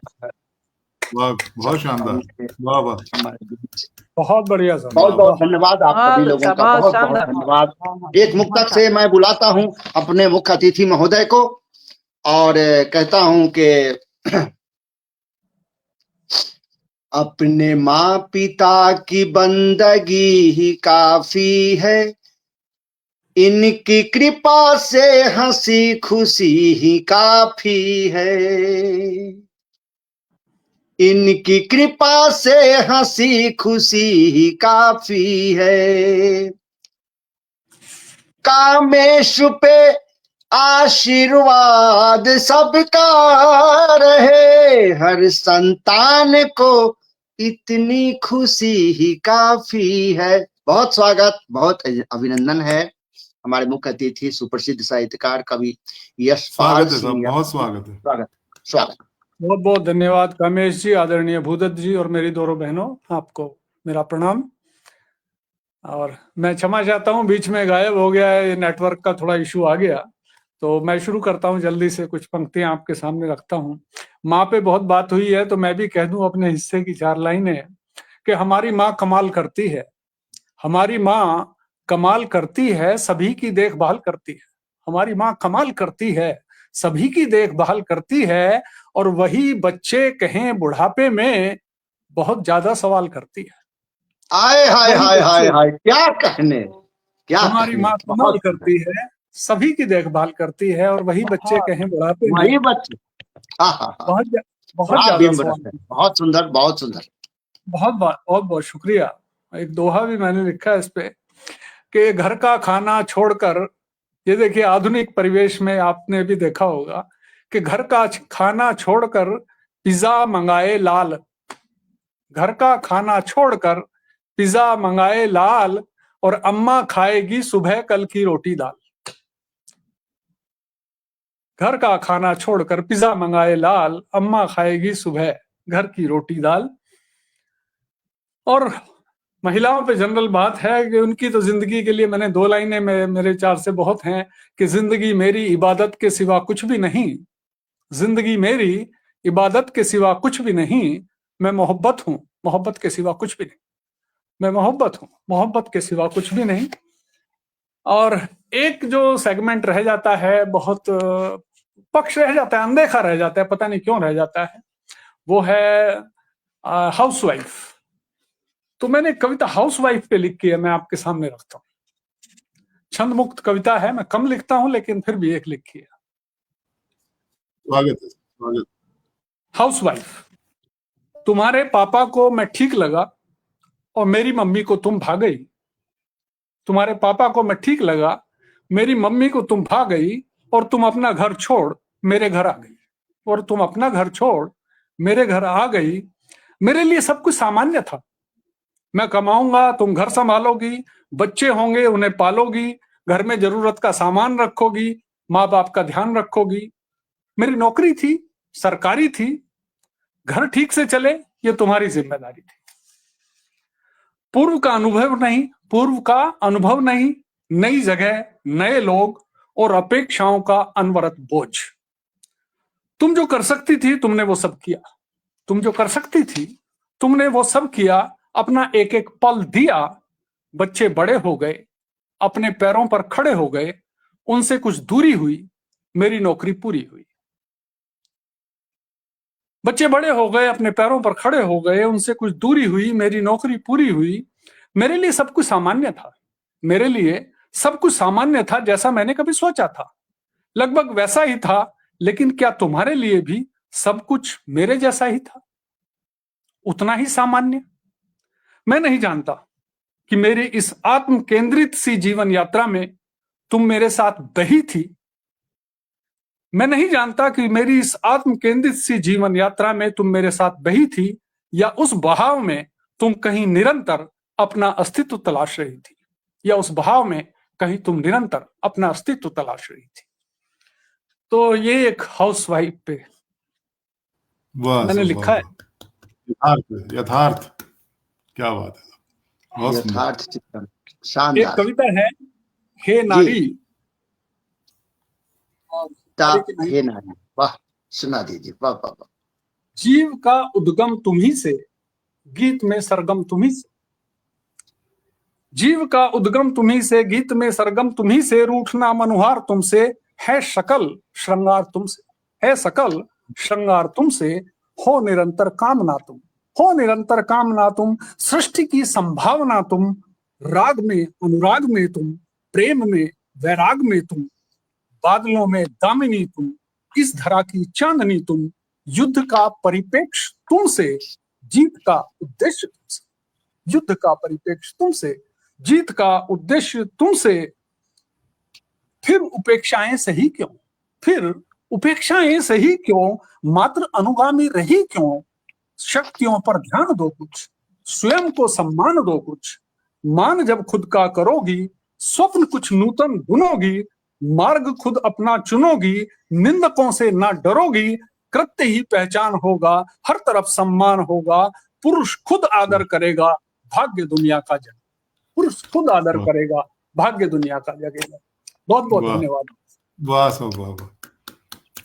वाह, बहुत शानदार, वाह वाह। हमारे बीच बहुत बढ़िया सर, बहुत वाह बहुत धन्यवाद आप सभी बहुत लोगों अच्छा, का, बहुत बहुत बहुत शानदार। धन्यवाद। बहुत एक मुक्तक से मैं बुलाता हूं अपने मुख्य अतिथि महोदय को और कहता हूं कि अपने माँ पिता की बंदगी ही काफी है, इनकी कृपा से हंसी खुशी ही काफी है, इनकी कृपा से हंसी खुशी ही काफी है। कामेश पे आशीर्वाद सबका रहे, हर संतान को इतनी खुशी ही काफी है। बहुत स्वागत, बहुत अभिनंदन है हमारे मुख्य अतिथि सुप्रसिद्ध साहित्यकार कवि यशपाल स्वागत है साहब, बहुत स्वागत है। स्वागत स्वागत। बहुत बहुत धन्यवाद कामेश जी, आदरणीय भूदत्त जी और मेरी दोनों बहनों, आपको मेरा प्रणाम। और मैं क्षमा चाहता हूँ, बीच में गायब हो गया है, नेटवर्क का थोड़ा इशू आ गया, तो मैं शुरू करता हूँ जल्दी से, कुछ पंक्तियां आपके सामने रखता हूँ। माँ पे बहुत बात हुई है तो मैं भी कह दूं अपने हिस्से की 4 लाइनें कि हमारी माँ कमाल करती है, हमारी माँ कमाल करती है, सभी की देखभाल करती है। हमारी माँ कमाल करती है, सभी की देखभाल करती है, और वही बच्चे कहें बुढ़ापे में बहुत ज्यादा सवाल करती है। आए हाय हाय हाय हाय, क्या कहने, क्या हमारी कहने। माँ कमाल करती है, सभी की देखभाल करती है, और वही बच्चे कहें बुढ़ापे में वही बच्चे। बहुत क्या ज्यादा बिंब सवाल। रस है, बहुत सुंदर, बहुत सुंदर। बहुत बहुत शुक्रिया। एक दोहा भी मैंने लिखा है इस पे कि घर का खाना छोड़कर, ये देखिए आधुनिक परिवेश में आपने भी देखा होगा कि घर का खाना छोड़कर पिज्जा मंगाए लाल, घर का खाना छोड़कर पिज्जा मंगाए लाल, और अम्मा खाएगी सुबह कल की रोटी दाल। घर का खाना छोड़कर पिज्जा मंगाए लाल, अम्मा खाएगी सुबह घर की रोटी दाल। और महिलाओं पे जनरल बात है कि उनकी तो जिंदगी के लिए मैंने 2 लाइनें में मेरे 4 से बहुत हैं कि जिंदगी मेरी इबादत के सिवा कुछ भी नहीं, जिंदगी मेरी इबादत के सिवा कुछ भी नहीं, मैं मोहब्बत हूं, मोहब्बत के सिवा कुछ भी नहीं, मैं मोहब्बत हूं, मोहब्बत के सिवा कुछ भी नहीं। और एक जो सेगमेंट रह जाता है, बहुत पक्ष रह जाता है, अनदेखा रह जाता है, पता नहीं क्यों रह जाता है, वो है हाउसवाइफ। तो मैंने कविता हाउसवाइफ पे लिखी है, मैं आपके सामने रखता हूँ। छंद मुक्त कविता है, मैं कम लिखता हूं लेकिन फिर भी एक लिखी है। स्वागत है, स्वागत। हाउसवाइफ। तुम्हारे पापा को मैं ठीक लगा और मेरी मम्मी को तुम भाग गई, तुम्हारे पापा को मैं ठीक लगा, मेरी मम्मी को तुम भाग गई, और तुम अपना घर छोड़ मेरे घर आ गई, और तुम अपना घर छोड़ मेरे घर आ गई। मेरे लिए सब कुछ सामान्य था, मैं कमाऊंगा, तुम घर संभालोगी, बच्चे होंगे उन्हें पालोगी, घर में जरूरत का सामान रखोगी, माँ बाप का ध्यान रखोगी। मेरी नौकरी थी, सरकारी थी, घर ठीक से चले ये तुम्हारी जिम्मेदारी थी। पूर्व का अनुभव नहीं, नई जगह, नए लोग और अपेक्षाओं का अनवरत बोझ। तुम जो कर सकती थी तुमने वो सब किया, तुम जो कर सकती थी तुमने वो सब किया, अपना एक एक पल दिया। बच्चे बड़े हो गए, अपने पैरों पर खड़े हो गए, उनसे कुछ दूरी हुई, मेरी नौकरी पूरी हुई। बच्चे बड़े हो गए, अपने पैरों पर खड़े हो गए, उनसे कुछ दूरी हुई, मेरी नौकरी पूरी हुई। मेरे लिए सब कुछ सामान्य था, मेरे लिए सब कुछ सामान्य था जैसा मैंने कभी सोचा था, लगभग वैसा ही था। लेकिन क्या तुम्हारे लिए भी सब कुछ मेरे जैसा ही था, उतना ही सामान्य? मैं नहीं जानता कि मेरी इस आत्म केंद्रित सी जीवन यात्रा में तुम मेरे साथ बही थी। मैं नहीं जानता कि मेरी इस आत्म केंद्रित सी जीवन यात्रा में तुम मेरे साथ बही थी, या उस बहाव में तुम कहीं निरंतर अपना अस्तित्व तलाश रही थी, या उस बहाव में कहीं तुम निरंतर अपना अस्तित्व तलाश रही थी। तो ये एक हाउसवाइफ पे मैंने लिखा है। यथार्थ, यथार्थ, क्या बात है, बहुत सुंदर। यथार्थ चित्रण, एक शानदार। कविता है, हे नारी। हे नारी, वाह, सुना दीजिए, वाह वाह वाह। जीव का उद्गम तुम्ही से, गीत में सरगम तुम्ही से, जीव का उद्गम तुम्ही से, गीत में सरगम तुम्ही से, रूठना मनुहार तुमसे, है शकल श्रृंगार तुमसे, है सकल श्रृंगार तुमसे, हो निरंतर कामना तुम, हो निरंतर कामना तुम, सृष्टि की संभावना तुम, राग में अनुराग में तुम, प्रेम में वैराग में तुम, बादलों में दामिनी तुम, इस धरा की चांदनी तुम, युद्ध का परिप्रेक्ष्य तुमसे, जीत का उद्देश्य तुमसे, युद्ध का परिप्रेक्ष्य तुमसे, जीत का उद्देश्य तुमसे, फिर उपेक्षाएं सही क्यों, फिर उपेक्षाएं सही क्यों, मात्र अनुगामी रही क्यों, शक्तियों पर ध्यान दो कुछ, स्वयं को सम्मान दो कुछ, मान जब खुद का करोगी, स्वप्न कुछ नूतन बुनोगी, मार्ग खुद अपना चुनोगी, निंदकों से ना डरोगी, कृत्य ही पहचान होगा, हर तरफ सम्मान होगा, पुरुष खुद आदर करेगा, भाग्य दुनिया का जग, पुरुष खुद आदर करेगा, भाग्य दुनिया का जगेगा। बहुत बहुत वाह धन्यवाद। वाह सब वाह वाह,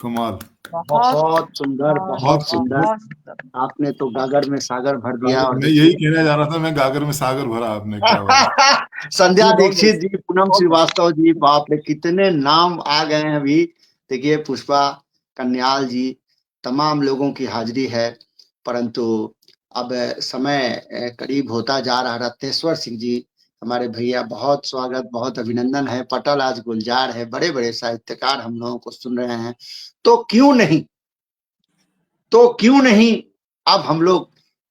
कमाल। बहुत सुंदर, बहुत सुंदर। बहुत आपने तो गागर में सागर भर दिया। और मैं यही कहने जा रहा था, मैं गागर में सागर भरा आपने, क्या बात। संध्या दीक्षित जी, पूनम श्रीवास्तव जी, बाप रे कितने नाम आ गए हैं अभी। देखिए पुष्पा कन्याल जी, तमाम लोगों की हाजिरी है, परंतु अब समय करीब होता जा रहा। रत्नेश्वर सिंह जी हमारे भैया, बहुत स्वागत, बहुत अभिनंदन है। पटल आज गुलजार है, बड़े बड़े साहित्यकार हम लोगों को सुन रहे हैं। तो क्यों नहीं अब हम लोग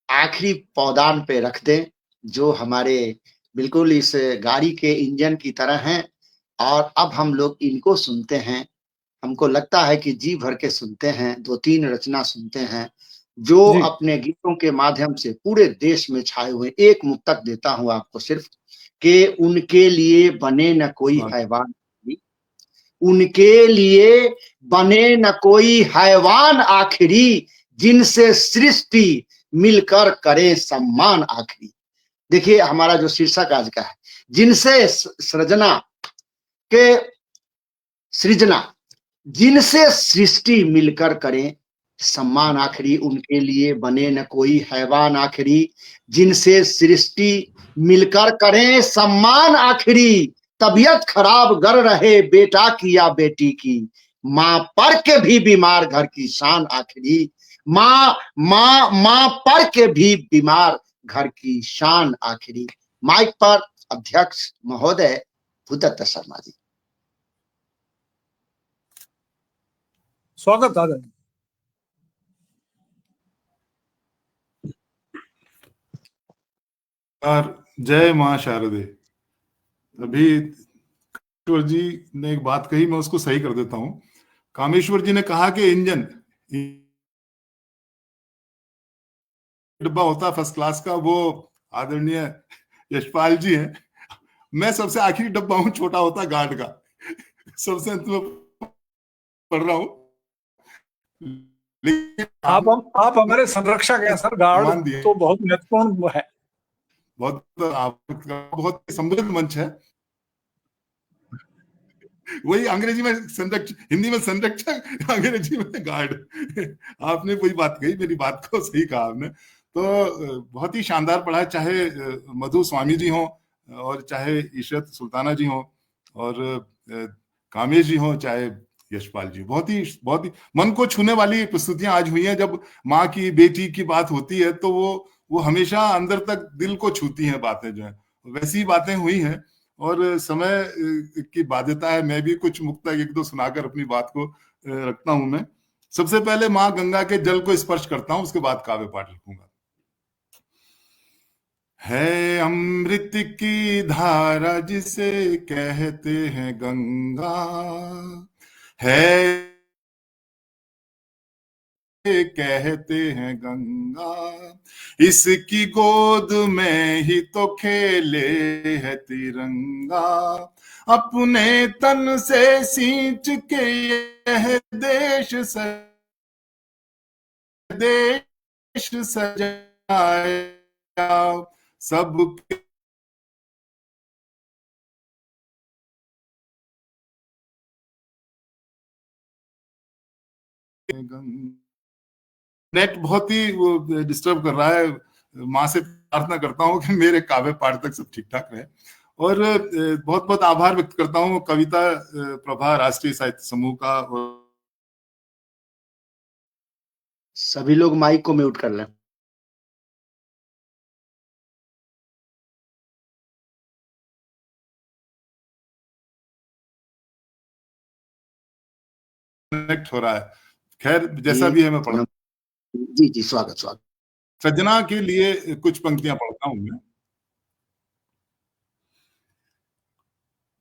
आखिरी पौदान पे रख दें, जो हमारे बिल्कुल इस गाड़ी के इंजन की तरह हैं, और अब हम लोग इनको सुनते हैं। हमको लगता है कि जी भर के सुनते हैं, 2-3 रचना सुनते हैं, जो जी। अपने गीतों के माध्यम से पूरे देश में छाए हुए। एक मुक्तक देता हूं आपको सिर्फ, कि उनके लिए बने न कोई हैवान, उनके लिए बने न कोई हैवान आखिरी, जिनसे सृष्टि मिलकर करे सम्मान आखिरी। देखिए हमारा जो शीर्षक आज का है, जिनसे सृजना, जिनसे सृष्टि मिलकर करे सम्मान आखिरी, उनके लिए बने न कोई हैवान आखिरी, जिनसे सृष्टि मिलकर करें सम्मान आखिरी। तबीयत खराब गर रहे बेटा की या बेटी की, मां पर के भी बीमार घर की शान आखिरी, मां पर के भी बीमार घर की शान आखिरी। माइक पर अध्यक्ष महोदय भूदत्त शर्मा जी। स्वागत आदरणीय। जय मां शारदे। अभी कामेश्वर जी ने एक बात कही, मैं उसको सही कर देता हूं। कामेश्वर जी ने कहा कि इंजन डब्बा होता फर्स्ट क्लास का, वो आदरणीय यशपाल जी हैं। मैं सबसे आखिरी डब्बा हूं, छोटा होता गार्ड का, सबसे अंत में पढ़ रहा हूं। आप हमारे संरक्षक हैं सर, गार्ड तो बहुत महत्वपूर्ण है। बहुत समृद्ध मंच है। वही अंग्रेजी में संरक्षक, हिंदी में संरक्षक, अंग्रेजी में गार्ड। आपने कोई बात कही, मेरी बात को सही कहा आपने। तो बहुत ही शानदार पढ़ा, चाहे मधु स्वामी जी हो, और चाहे इशरत सुल्ताना जी हो, और कामेश जी हो, चाहे यशपाल जी। बहुत ही मन को छूने वाली प्रस्तुतियां आज हुई हैं। जब माँ की बेटी की बात होती है तो वो हमेशा अंदर तक दिल को छूती हैं बातें, जो है वैसी बातें हुई हैं। और समय की बाध्यता है, मैं भी कुछ मुक्तक 1-2 सुनाकर अपनी बात को रखता हूं। मैं सबसे पहले माँ गंगा के जल को स्पर्श करता हूं, उसके बाद काव्य पाठ रखूंगा। है अमृत की धारा जिसे कहते हैं गंगा, है कहते हैं गंगा, इसकी गोद में ही तो खेले है तिरंगा, अपने तन से सींच के यह देश सजाया सबके नेट बहुत ही डिस्टर्ब कर रहा है। माँ से प्रार्थना करता हूँ कि मेरे काव्य पाठ तक सब ठीक ठाक रहे। और बहुत बहुत आभार व्यक्त करता हूँ कविता प्रभा राष्ट्रीय साहित्य समूह का। सभी लोग माइक को म्यूट कर लें। कनेक्ट हो रहा है। खैर जैसा भी है मैं पढ़ जी जी, स्वागत स्वागत। सजना के लिए कुछ पंक्तियां पढ़ता हूं मैं।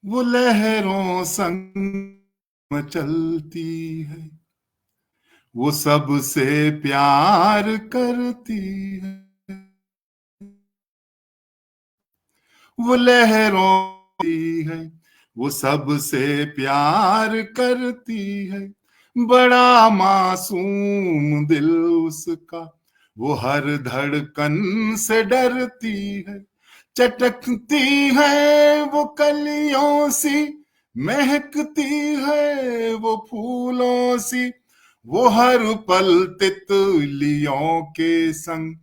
वो लहरों संग चलती है, वो सबसे प्यार करती है, वो लहरों है, वो सबसे प्यार करती है, बड़ा मासूम दिल उसका, वो हर धड़कन से डरती है, चटकती है वो कलियों सी, महकती है वो फूलों सी, वो हर पल तितलियों के संग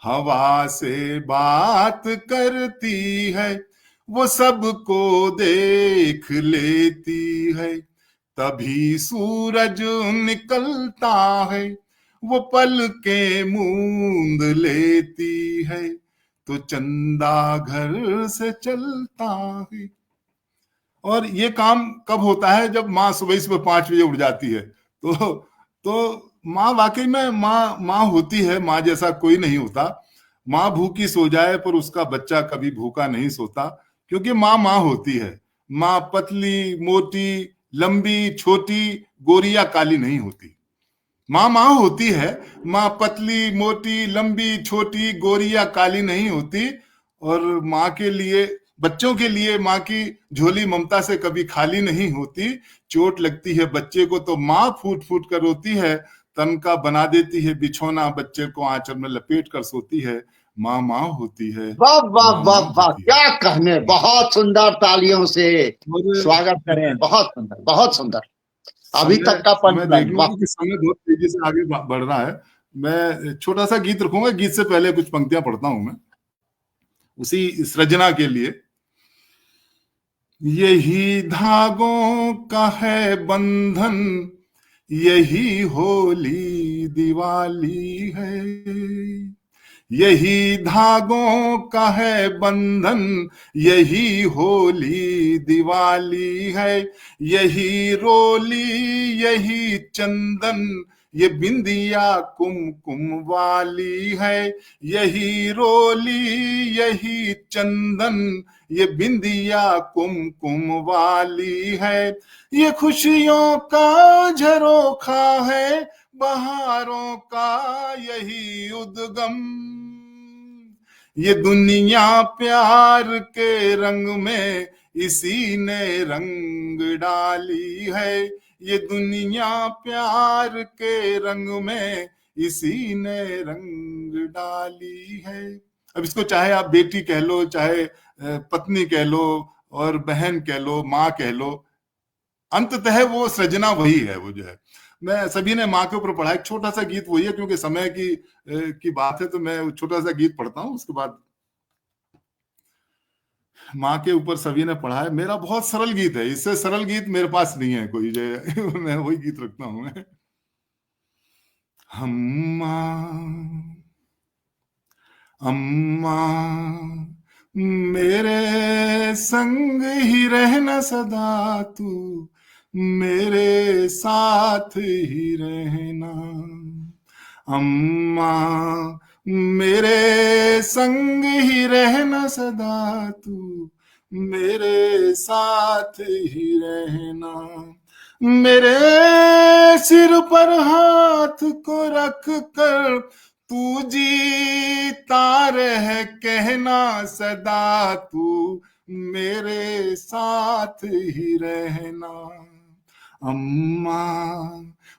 हवा से बात करती है, वो सबको देख लेती है, तभी सूरज निकलता है, वो पल के मूंद लेती है, तो चंदा घर से चलता है। और ये काम कब होता है? जब माँ सुबह सुबह 5 बजे उठ जाती है। तो माँ वाकई में माँ होती है, माँ जैसा कोई नहीं होता। माँ भूखी सो जाए पर उसका बच्चा कभी भूखा नहीं सोता, क्योंकि माँ होती है। माँ पतली मोटी लंबी छोटी गोरी या काली नहीं होती। माँ होती है। माँ पतली मोटी लंबी छोटी गोरी या काली नहीं होती। और माँ के लिए, बच्चों के लिए माँ की झोली ममता से कभी खाली नहीं होती। चोट लगती है बच्चे को तो माँ फूट फूट कर रोती है, तन का बना देती है बिछौना, बच्चे को आंचल में लपेट कर सोती है। माँ होती है। वाह वाह वाह वाह, होती है। क्या कहने, बहुत सुंदर, तालियों से और स्वागत करें। बहुत सुंदर, बहुत सुंदर। अभी तक का पंच मैं देख लाइन, लूं वाह। कि समय बहुत तेजी से आगे बढ़ रहा है। मैं छोटा सा गीत रखूंगा, गीत से पहले कुछ पंक्तियां पढ़ता हूं मैं उसी सृजना के लिए। यही धागों का है बंधन, यही होली दिवाली है, यही धागों का है बंधन, यही होली दिवाली है, यही रोली यही चंदन, ये बिंदिया कुमकुम वाली है, यही रोली यही चंदन, ये बिंदिया कुमकुम वाली है, ये खुशियों का झरोखा है, बहारों का यही उद्गम, ये दुनिया प्यार के रंग में इसी ने रंग डाली है, ये दुनिया प्यार के रंग में इसी ने रंग डाली है। अब इसको चाहे आप बेटी कह लो, चाहे पत्नी कह लो, और बहन कह लो, माँ कह लो, अंततः वो सृजना वही है। वो जो है, मैं सभी ने माँ के ऊपर पढ़ा, एक छोटा सा गीत वही है, क्योंकि समय की बात है तो मैं छोटा सा गीत पढ़ता हूँ, उसके बाद माँ के ऊपर सभी ने पढ़ा है। मेरा बहुत सरल गीत है, इससे सरल गीत मेरे पास नहीं है कोई जो मैं वही गीत रखता हूँ। अम्मा मेरे संग ही रहना सदा, तू मेरे साथ ही रहना, अम्मा मेरे संग ही रहना सदा, तू मेरे साथ ही रहना, मेरे सिर पर हाथ को रख कर तू जीता रह कहना सदा, तू मेरे साथ ही रहना, अम्मा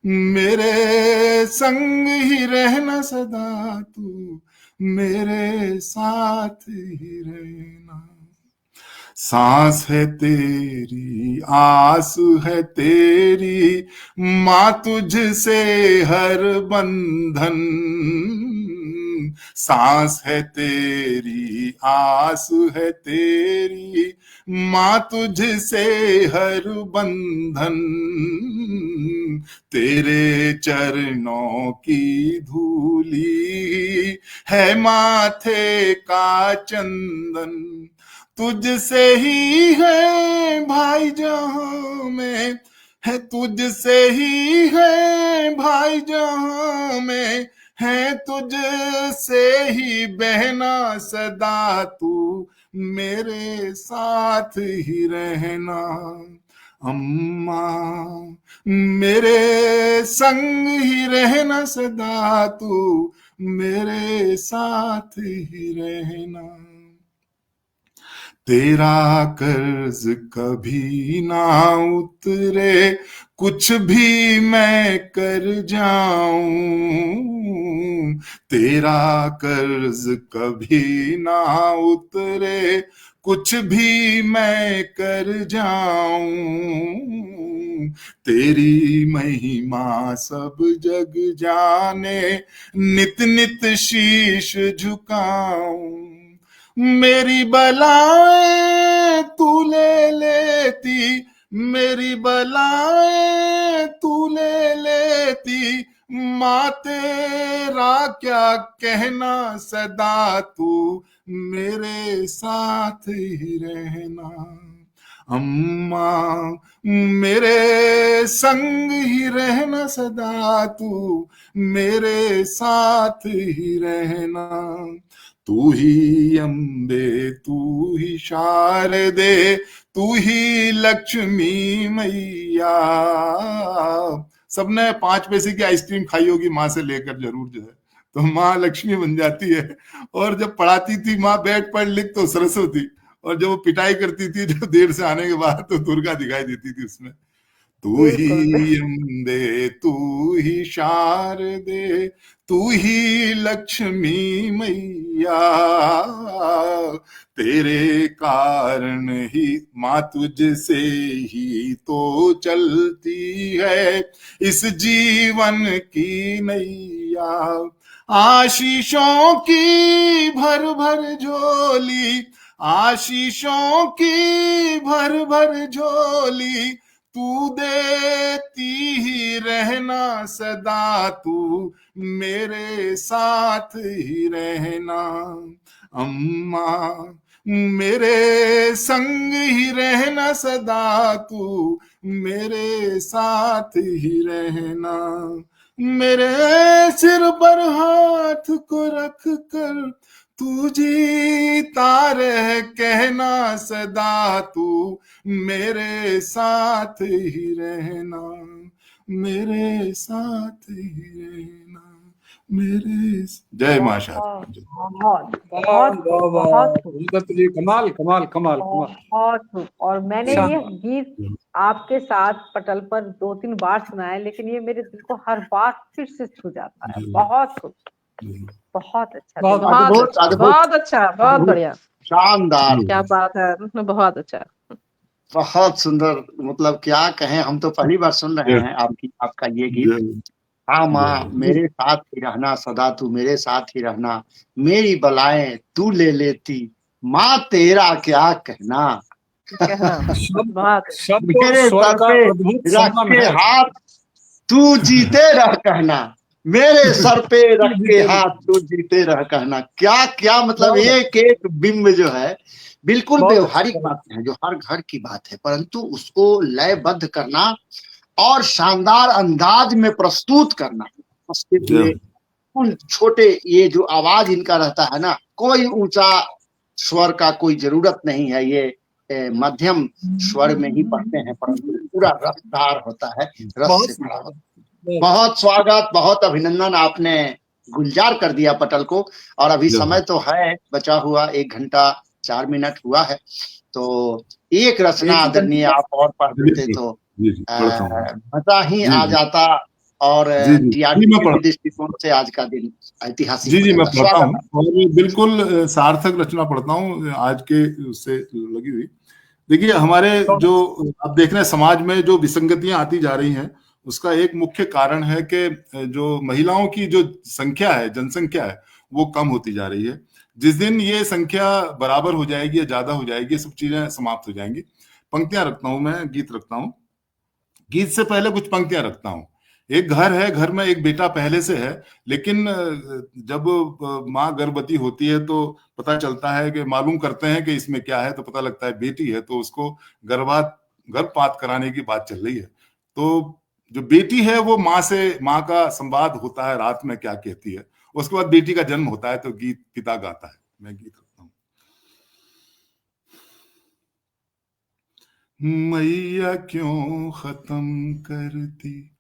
मेरे संग ही रहना सदा, तू मेरे साथ ही रहना, सांस है तेरी आस है तेरी, माँ तुझसे हर बंधन, सांस है तेरी आस है तेरी, माँ तुझसे हर बंधन, तेरे चरणों की धूली है माथे का चंदन, तुझसे ही है भाई जहां में है तुझसे ही है भाई जहां में, है तुझसे ही बहना सदा तू मेरे साथ ही रहना। अम्मा मेरे संग ही रहना सदा तू मेरे साथ ही रहना। तेरा कर्ज कभी ना उतरे कुछ भी मैं कर जाऊं, तेरा कर्ज कभी ना उतरे कुछ भी मैं कर जाऊं, तेरी महिमा सब जग जाने नित नित शीश झुकाऊं। मेरी बलाएं तू ले लेती, मेरी बलाएं तू ले लेती, माँ तेरा क्या कहना सदा तू मेरे साथ ही रहना। अम्मा मेरे संग ही रहना सदा तू मेरे साथ ही रहना। तू ही अम्बे तू ही शारदे तू ही लक्ष्मी मैया। सबने 5 पैसे की आइसक्रीम खाई होगी माँ से लेकर जरूर जो है, तो माँ लक्ष्मी बन जाती है। और जब पढ़ाती थी माँ बैठ पढ़ लिख तो सरस्वती, और जब वो पिटाई करती थी जब देर से आने के बाद तो दुर्गा दिखाई देती थी उसमें। तू ही अम्बे तू ही शारदे तू ही लक्ष्मी मैया, तेरे कारण ही माँ तुझसे ही तो चलती है इस जीवन की नैया। आशीषों की भर भर झोली, आशीषों की भर भर झोली, तू देती ही रहना सदा तू मेरे साथ ही रहना। अम्मा मेरे संग ही रहना सदा तू मेरे साथ ही रहना। मेरे सिर पर हाथ को रख कर तू जीता रह कहना सदा तू मेरे साथ ही रहना, मेरे साथ ही रहना, मेरे। जय मां शारदा। बहुत वाह बहुत वाह वाह, बहुत भगत जी कमाल कमाल कमाल कमाल। बहुत। और मैंने ये शानदार। गीत आपके साथ पटल पर 2-3 बार सुना है, लेकिन ये मेरे दिल को हर बार फिर से छू जाता है। बहुत खूब, बहुत अच्छा बहुत दिल। बहुत अद्भुत अच्छा, अद्भुत बहुत अच्छा, बहुत अद्भुत, बढ़िया, शानदार, क्या बात है, बहुत अच्छा। बहुत सुंदर। मतलब क्या कहें, हम तो पहली बार सुन रहे हैं आपका ये गीत। हाँ माँ मेरे साथ ही रहना सदा तू मेरे साथ ही रहना, मेरी बलाएं तू ले लेती, माँ तेरा क्या कहना। कहना शब्द बहुत शब्द और मेरे स्वर सर का पे अद्भुत रख संगम के है। हाथ तू जीते रह कहना, मेरे सर पे रख के हाथ तू जीते रह कहना। क्या क्या मतलब, बहुत एक एक बिंब जो है बिल्कुल बहुत व्यवहारिक अच्छा। बातें हैं जो हर घर की बात है, परंतु उसको लयबद्ध करना और शानदार अंदाज में प्रस्तुत करना उसके लिए उन छोटे ये जो आवाज इनका रहता है ना, कोई ऊंचा स्वर का कोई जरूरत नहीं है। ये मध्यम स्वर में ही पढ़ते हैं, परंतु पूरा रसदार होता है, रस से बहुत भरा होता है। बहुत बहुत स्वागत, बहुत अभिनंदन, आपने गुलजार कर दिया पटल को। और अभी समय तो है बचा हुआ, 1 घंटा 4 मिनट हुआ है, तो एक रचना एक ही आदरणीय घंटे आप और पढ़ देते तो पढ़ता हूँ। मजा ही आ जाता, और जी टीआरपी मैं के भी दृष्टिकोण से आज का दिन ऐतिहासिक जी हो मैं जाता। पढ़ता स्वागत हूँ, और बिल्कुल सार्थक रचना पढ़ता हूँ आज के उससे लगी हुई। देखिए हमारे जो आप देख रहे हैं समाज में जो विसंगतियां आती जा रही हैं, उसका एक मुख्य कारण है कि जो महिलाओं की जो संख्या है, जनसंख्या है, वो कम होती जा रही है। जिस दिन ये संख्या बराबर हो जाएगी या ज्यादा हो जाएगी, ये सब चीजें समाप्त हो जाएंगी। पंक्तियां रखता हूं, मैं गीत रखता हूं। गीत से पहले कुछ पंक्तियां रखता हूं। एक घर है, घर में एक बेटा पहले से है, लेकिन जब माँ गर्भवती होती है तो पता चलता है कि मालूम करते हैं कि इसमें क्या है, तो पता लगता है बेटी है, तो उसको गर्भपात कराने की बात चल रही है। तो जो बेटी है वो माँ का संवाद होता है, रात में क्या कहती है, उसके बाद बेटी का जन्म होता है तो गीत पिता गाता है। मैं गीत रखता हूं। मैया क्यों खत्म करती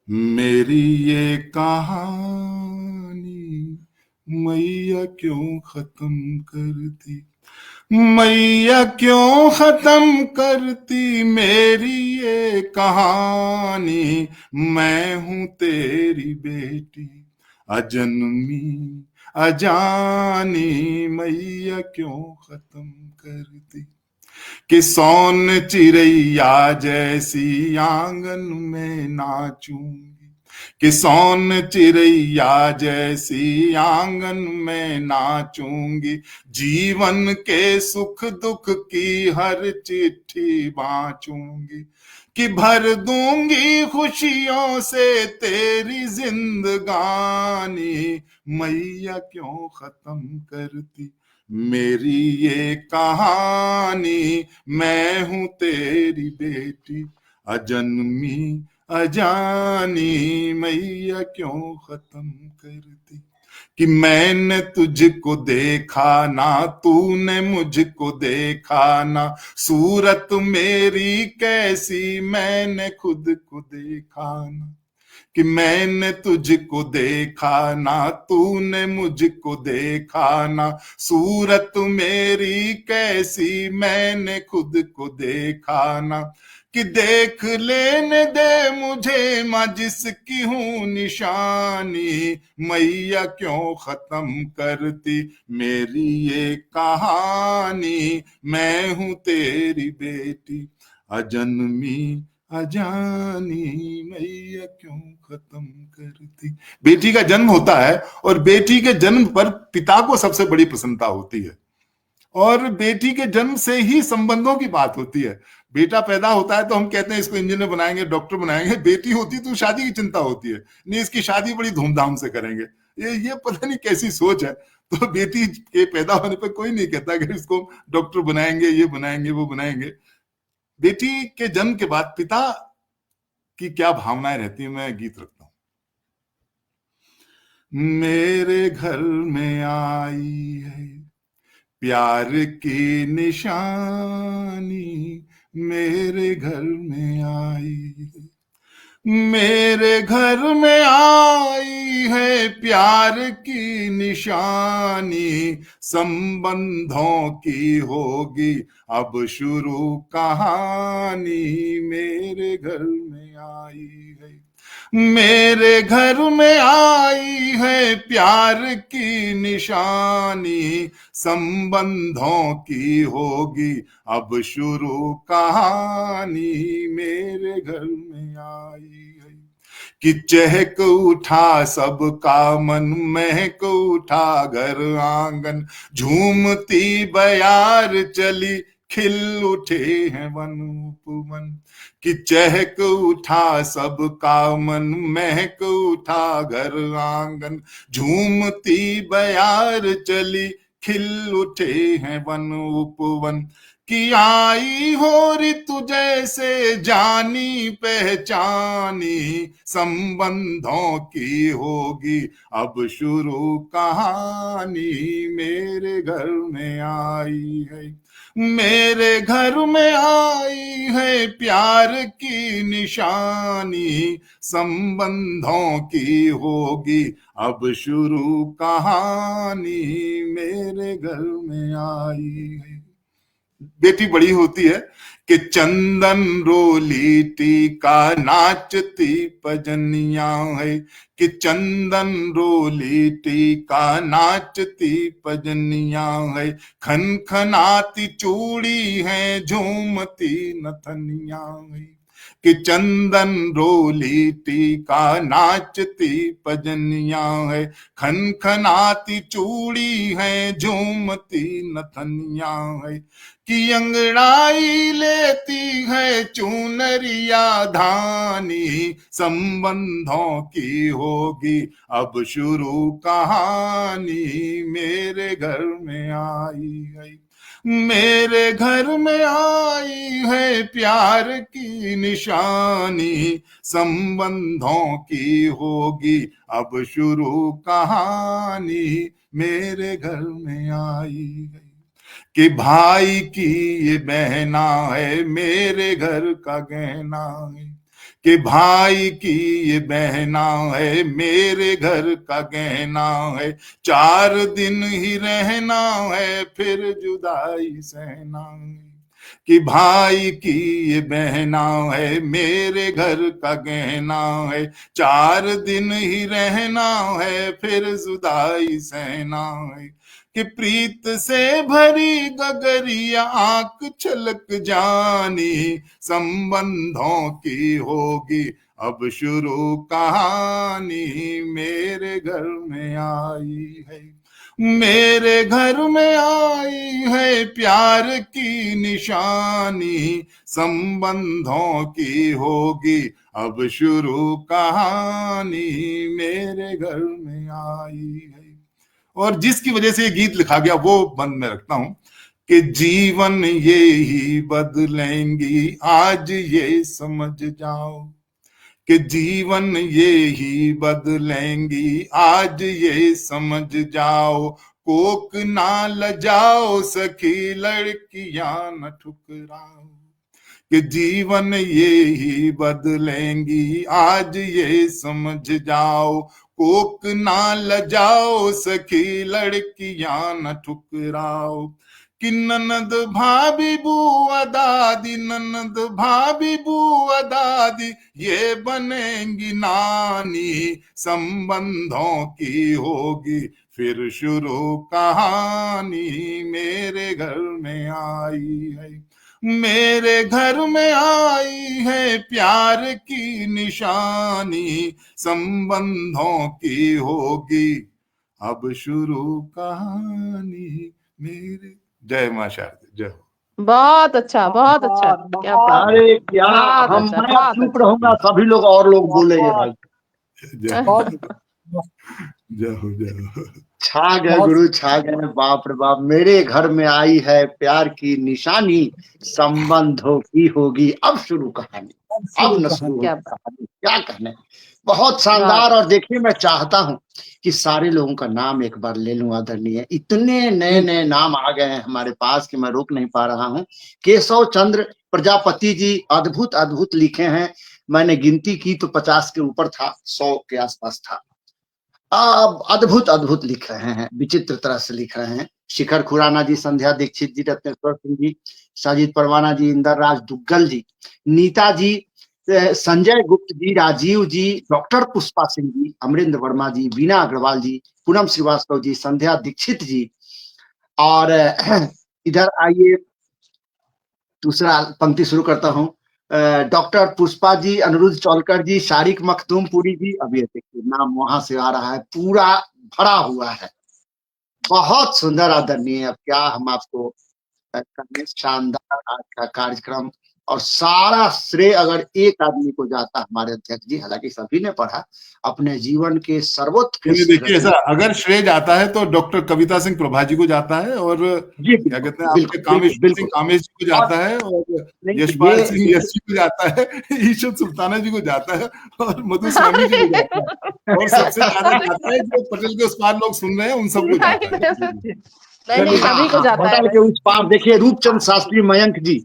मेरी ये कहानी, मैया क्यों खत्म करती, मैया क्यों खत्म करती मेरी ये कहानी, मैं हूं तेरी बेटी अजन्मी अजानी, मैया क्यों खत्म करती, कि सोन चिड़ैया जैसी आंगन में नाचूंगी, कि सोन चिड़ैया जैसी आंगन में नाचूंगी, जीवन के सुख दुख की हर चिट्ठी बांचूंगी, कि भर दूंगी खुशियों से तेरी जिंदगानी, मैया क्यों खत्म करती मेरी ये कहानी, मैं हूं तेरी बेटी अजन्मी अजानी, मैया क्यों खत्म करती, कि मैंने तुझको देखा ना तूने मुझको देखा ना, सूरत मेरी कैसी मैंने खुद को देखा ना, कि मैंने तुझको देखा ना तूने मुझको देखा ना, सूरत मेरी कैसी मैंने खुद को देखा ना, कि देख लेने दे मुझे मां जिसकी हूं निशानी, मैया क्यों खत्म करती मेरी ये कहानी, मैं हूं तेरी बेटी अजन्मी अजानी, मैया क्यों खत्म करती। बेटी का जन्म होता है और बेटी के जन्म पर पिता को सबसे बड़ी प्रसन्नता होती है, और बेटी के जन्म से ही संबंधों की बात होती है। बेटा पैदा होता है तो हम कहते हैं इसको इंजीनियर बनाएंगे, डॉक्टर बनाएंगे, बेटी होती तो शादी की चिंता होती है, नहीं इसकी शादी बड़ी धूमधाम से करेंगे। ये पता नहीं कैसी सोच है। तो बेटी के पैदा होने पर कोई नहीं कहता कि इसको डॉक्टर बनाएंगे, ये बनाएंगे, वो बनाएंगे। बेटी के जन्म के बाद पिता की क्या भावनाएं रहती है, मैं गीत रखता हूं। मेरे घर में आई है प्यार की निशानी, मेरे घर में आई है, मेरे घर में आई है प्यार की निशानी, संबंधों की होगी अब शुरू कहानी, मेरे घर में आई है, मेरे घर में आई है प्यार की निशानी, संबंधों की होगी अब शुरू कहानी, मेरे घर में आई है, कि चहक उठा सबका मन, महक उठा घर आंगन, झूमती बयार चली खिल उठे हैं वन उपवन, कि चहक उठा सबका मन, महक उठा घर आंगन, झूमती बयार चली खिल उठे हैं वन उपवन, कि आई हो ऋतु जैसे जानी पहचानी, संबंधों की होगी अब शुरू कहानी, मेरे घर में आई है, मेरे घर में आई है प्यार की निशानी, संबंधों की होगी अब शुरू कहानी, मेरे घर में आई है। बेटी बड़ी होती है कि चंदन रोली टीका नाचती पजनिया है, कि चंदन रोली टीका नाचती पजनिया है, खन खनाती चूड़ी है झूमती नथनिया है, कि चंदन रोली टीका नाचती पजनिया है, खन खनाती चूड़ी है झूमती नथनिया है, कि अंगड़ाई लेती है चुनरिया धानी, संबंधों की होगी अब शुरू कहानी, मेरे घर में आई है, मेरे घर में आई है प्यार की निशानी, संबंधों की होगी अब शुरू कहानी। मेरे घर में आई है कि भाई की ये बहना है, मेरे घर का गहना है। कि भाई की ये बहना है, मेरे घर का गहना है। 4 दिन ही रहना है, फिर जुदाई सहना है। कि भाई की ये बहना है, मेरे घर का गहना है। 4 दिन ही रहना है, फिर जुदाई सहना है। कि प्रीत से भरी गगरिया आंख छलक जानी, संबंधों की होगी अब शुरू कहानी। मेरे घर में आई है, मेरे घर में आई है प्यार की निशानी, संबंधों की होगी अब शुरू कहानी। मेरे घर में आई है। और जिसकी वजह से ये गीत लिखा गया वो मन में रखता हूं कि जीवन ये ही बदलेंगी आज ये समझ जाओ। कि जीवन ये ही बदलेंगी आज ये समझ जाओ। कोक ना लजाओ सखी लड़कियां न ठुकराओ। कि जीवन ये ही बदलेंगी आज ये समझ जाओ। कोक ना लजाओ सखी लड़कियां न ठुकराओ। कि ननद भाभी बुआ दादी, ननद भाभी बुआ दादी ये बनेंगी नानी, संबंधों की होगी फिर शुरू कहानी। मेरे घर में आई है, मेरे घर में आई है प्यार की निशानी, संबंधों की होगी अब शुरू कहानी। मेरे जय मां शारदे, जय हो। बहुत अच्छा, बहुत अच्छा, बहुत क्या बात। अरे क्या, बहुत हम अच्छा, मैं बहुत चुप अच्छा। रहूंगा, सभी लोग और लोग बोलेंगे भाई। जय हो, बहुत जय हो, जय हो। छा गए बहुत गुरु, छा गए, बाप रे बाप। मेरे घर में आई है प्यार की निशानी, संबंधों की होगी अब शुरू कहानी। अब न शुरू क्या होगी कहानी, क्या कहने। बहुत शानदार। बात। और देखिए, मैं चाहता हूं कि सारे लोगों का नाम एक बार ले लूं आदरणीय। इतने नए नए नाम आ गए हैं हमारे पास कि मैं रोक नहीं पा रहा हूं। केशव चंद्र प्रजापति जी अद्भुत अद्भुत लिखे हैं। मैंने गिनती की तो 50 के ऊपर था, 100 के आसपास था। अद्भुत अद्भुत लिख रहे हैं, विचित्र तरह से लिख रहे हैं। शिखर खुराना जी, संध्या दीक्षित जी, रत्नेश्वर सिंह जी, साजिद परवाना जी, इंदर राज दुग्गल जी, नीता जी, संजय गुप्त जी, राजीव जी, डॉक्टर पुष्पा सिंह जी, अमरिंद्र वर्मा जी, बीना अग्रवाल जी, पूनम श्रीवास्तव जी, संध्या दीक्षित जी। और इधर आइए, दूसरा पंक्ति शुरू करता हूँ। डॉक्टर पुष्पा जी, अनिरुद्ध चौलकर जी, शारिक मखदूमपुरी जी। अब ये देखिए नाम वहां से आ रहा है, पूरा भरा हुआ है। बहुत सुंदर आदरणीय। अब क्या हम आपको शानदार आज का कार्यक्रम। और सारा श्रेय अगर एक आदमी को जाता, हमारे अध्यक्ष जी, हालांकि सभी ने पढ़ा, अपने जीवन के सर्वोत्कृष्ट देखिए ऐसा अगर श्रेय जाता है तो डॉक्टर कविता सिंह प्रभा जी को जाता है, और क्या कहते हैं आपके कामेश्वर सिंह कामेश जी को जाता है, और यशपाल सिंह यश जी को जाता है, ईशत सुल्ताना जी को जाता है, और मधुस्वामी जी को जाता है, और सबसे ज्यादा जाता है जो पटेल के उस पार लोग सुन रहे हैं उन सबको जाता है। नहीं, सभी को जाता है। के उस पार देखिए, रूपचंद शास्त्री मयंक जी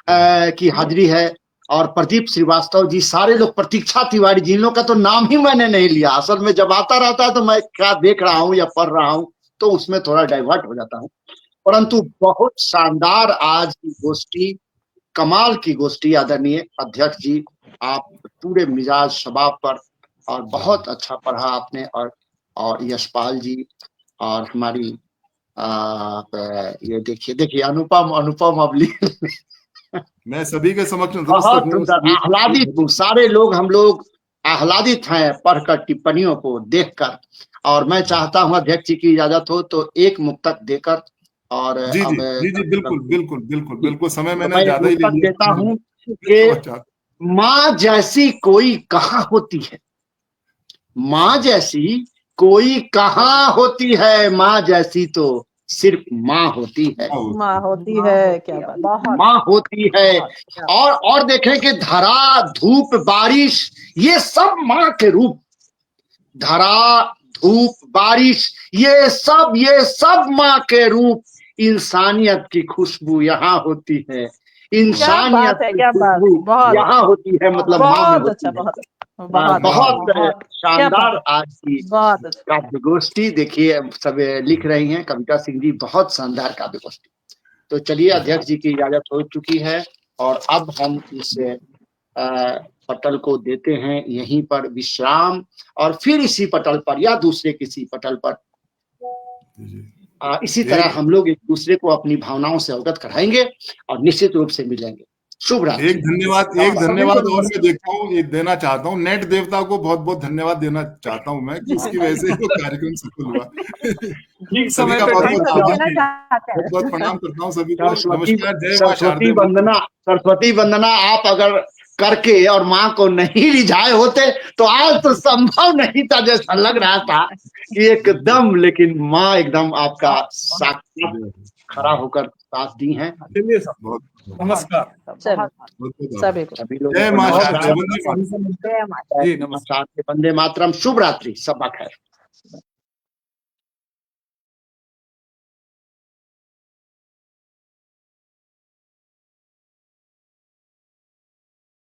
की हाजिरी है, और प्रदीप श्रीवास्तव जी, सारे लोग, प्रतीक्षा तिवारी जी, इन लोग का तो नाम ही मैंने नहीं लिया। असल में जब आता रहता है तो मैं क्या देख रहा हूँ या पढ़ रहा हूँ तो उसमें थोड़ा डाइवर्ट हो जाता हूँ। परंतु बहुत शानदार आज की गोष्ठी, कमाल की गोष्ठी आदरणीय अध्यक्ष जी, आप पूरे मिजाज शबाब पर, और बहुत अच्छा पढ़ा आपने। और यशपाल जी, और हमारी ये देखिए अनुपम अबली। मैं सभी के समक्ष आह्लादित हूँ, सारे लोग, हम लोग आह्लादित हैं पढ़कर, टिप्पणियों को देखकर। और मैं चाहता हूँ अध्यक्ष जी की इजाजत हो तो एक मुक्तक देकर, और जी अब जी जी बिल्कुल बिल्कुल बिल्कुल बिल्कुल, समय मैंने मैं ज्यादा ही ले लिया। देता हूँ कि माँ जैसी कोई कहाँ होती है, माँ जैसी कोई कहाँ होती है, माँ जैसी तो सिर्फ माँ होती है, माँ होती है। क्या बात। बहुत माँ होती है। बहुत, क्या और देखें कि धरा, धूप, बारिश, ये सब माँ के रूप। धरा, धूप, बारिश, ये सब माँ के रूप। इंसानियत की खुशबू यहाँ होती है, क्या इंसानियत बात है, की क्या बात। खुशबू बहुत यहाँ होती है, मतलब माँ में बहुत होती अच्छा, है। बहुत बहुत बहुत बहुत शानदार आज की बहुत अच्छा। काव्य गोष्ठी। देखिए सब लिख रही हैं, कविता सिंह जी, बहुत शानदार काव्य गोष्ठी। तो चलिए, अध्यक्ष जी की इजाजत हो चुकी है और अब हम इस पटल को देते हैं यहीं पर विश्राम, और फिर इसी पटल पर या दूसरे किसी पटल पर इसी तरह हम लोग एक दूसरे को अपनी भावनाओं से अवगत कराएंगे और निश्चित रूप से मिलेंगे। शुभ रात्रि। एक धन्यवाद और मैं देखता हूँ, ये देना चाहता हूँ, नेट देवता को बहुत बहुत धन्यवाद देना चाहता हूँ मैं, जिसकी वजह से वो कार्यक्रम सफल हुआ। ठीक सभी समय का पे बहुत ठीक बहुत हुआ। आभार, बहुत बहुत प्रणाम करता हूँ सभी को। नमस्कार, जय माँ सरस्वती शारदे। वंदना, सरस्वती वंदना आप अगर करके और माँ को नहीं रिझाए होते तो आज तो संभव नहीं था, जैसा लग रहा था कि एकदम, लेकिन माँ एकदम आपका साक्षात खड़ा होकर साथ दी हैं। चलिए सब, बहुत नमस्कार। चलो सभी को सभी लोगों जय को माँ नमस्कार। शारदे। जी नमस्कार। वंदे मातरम, शुभ रात्रि, सब खैर।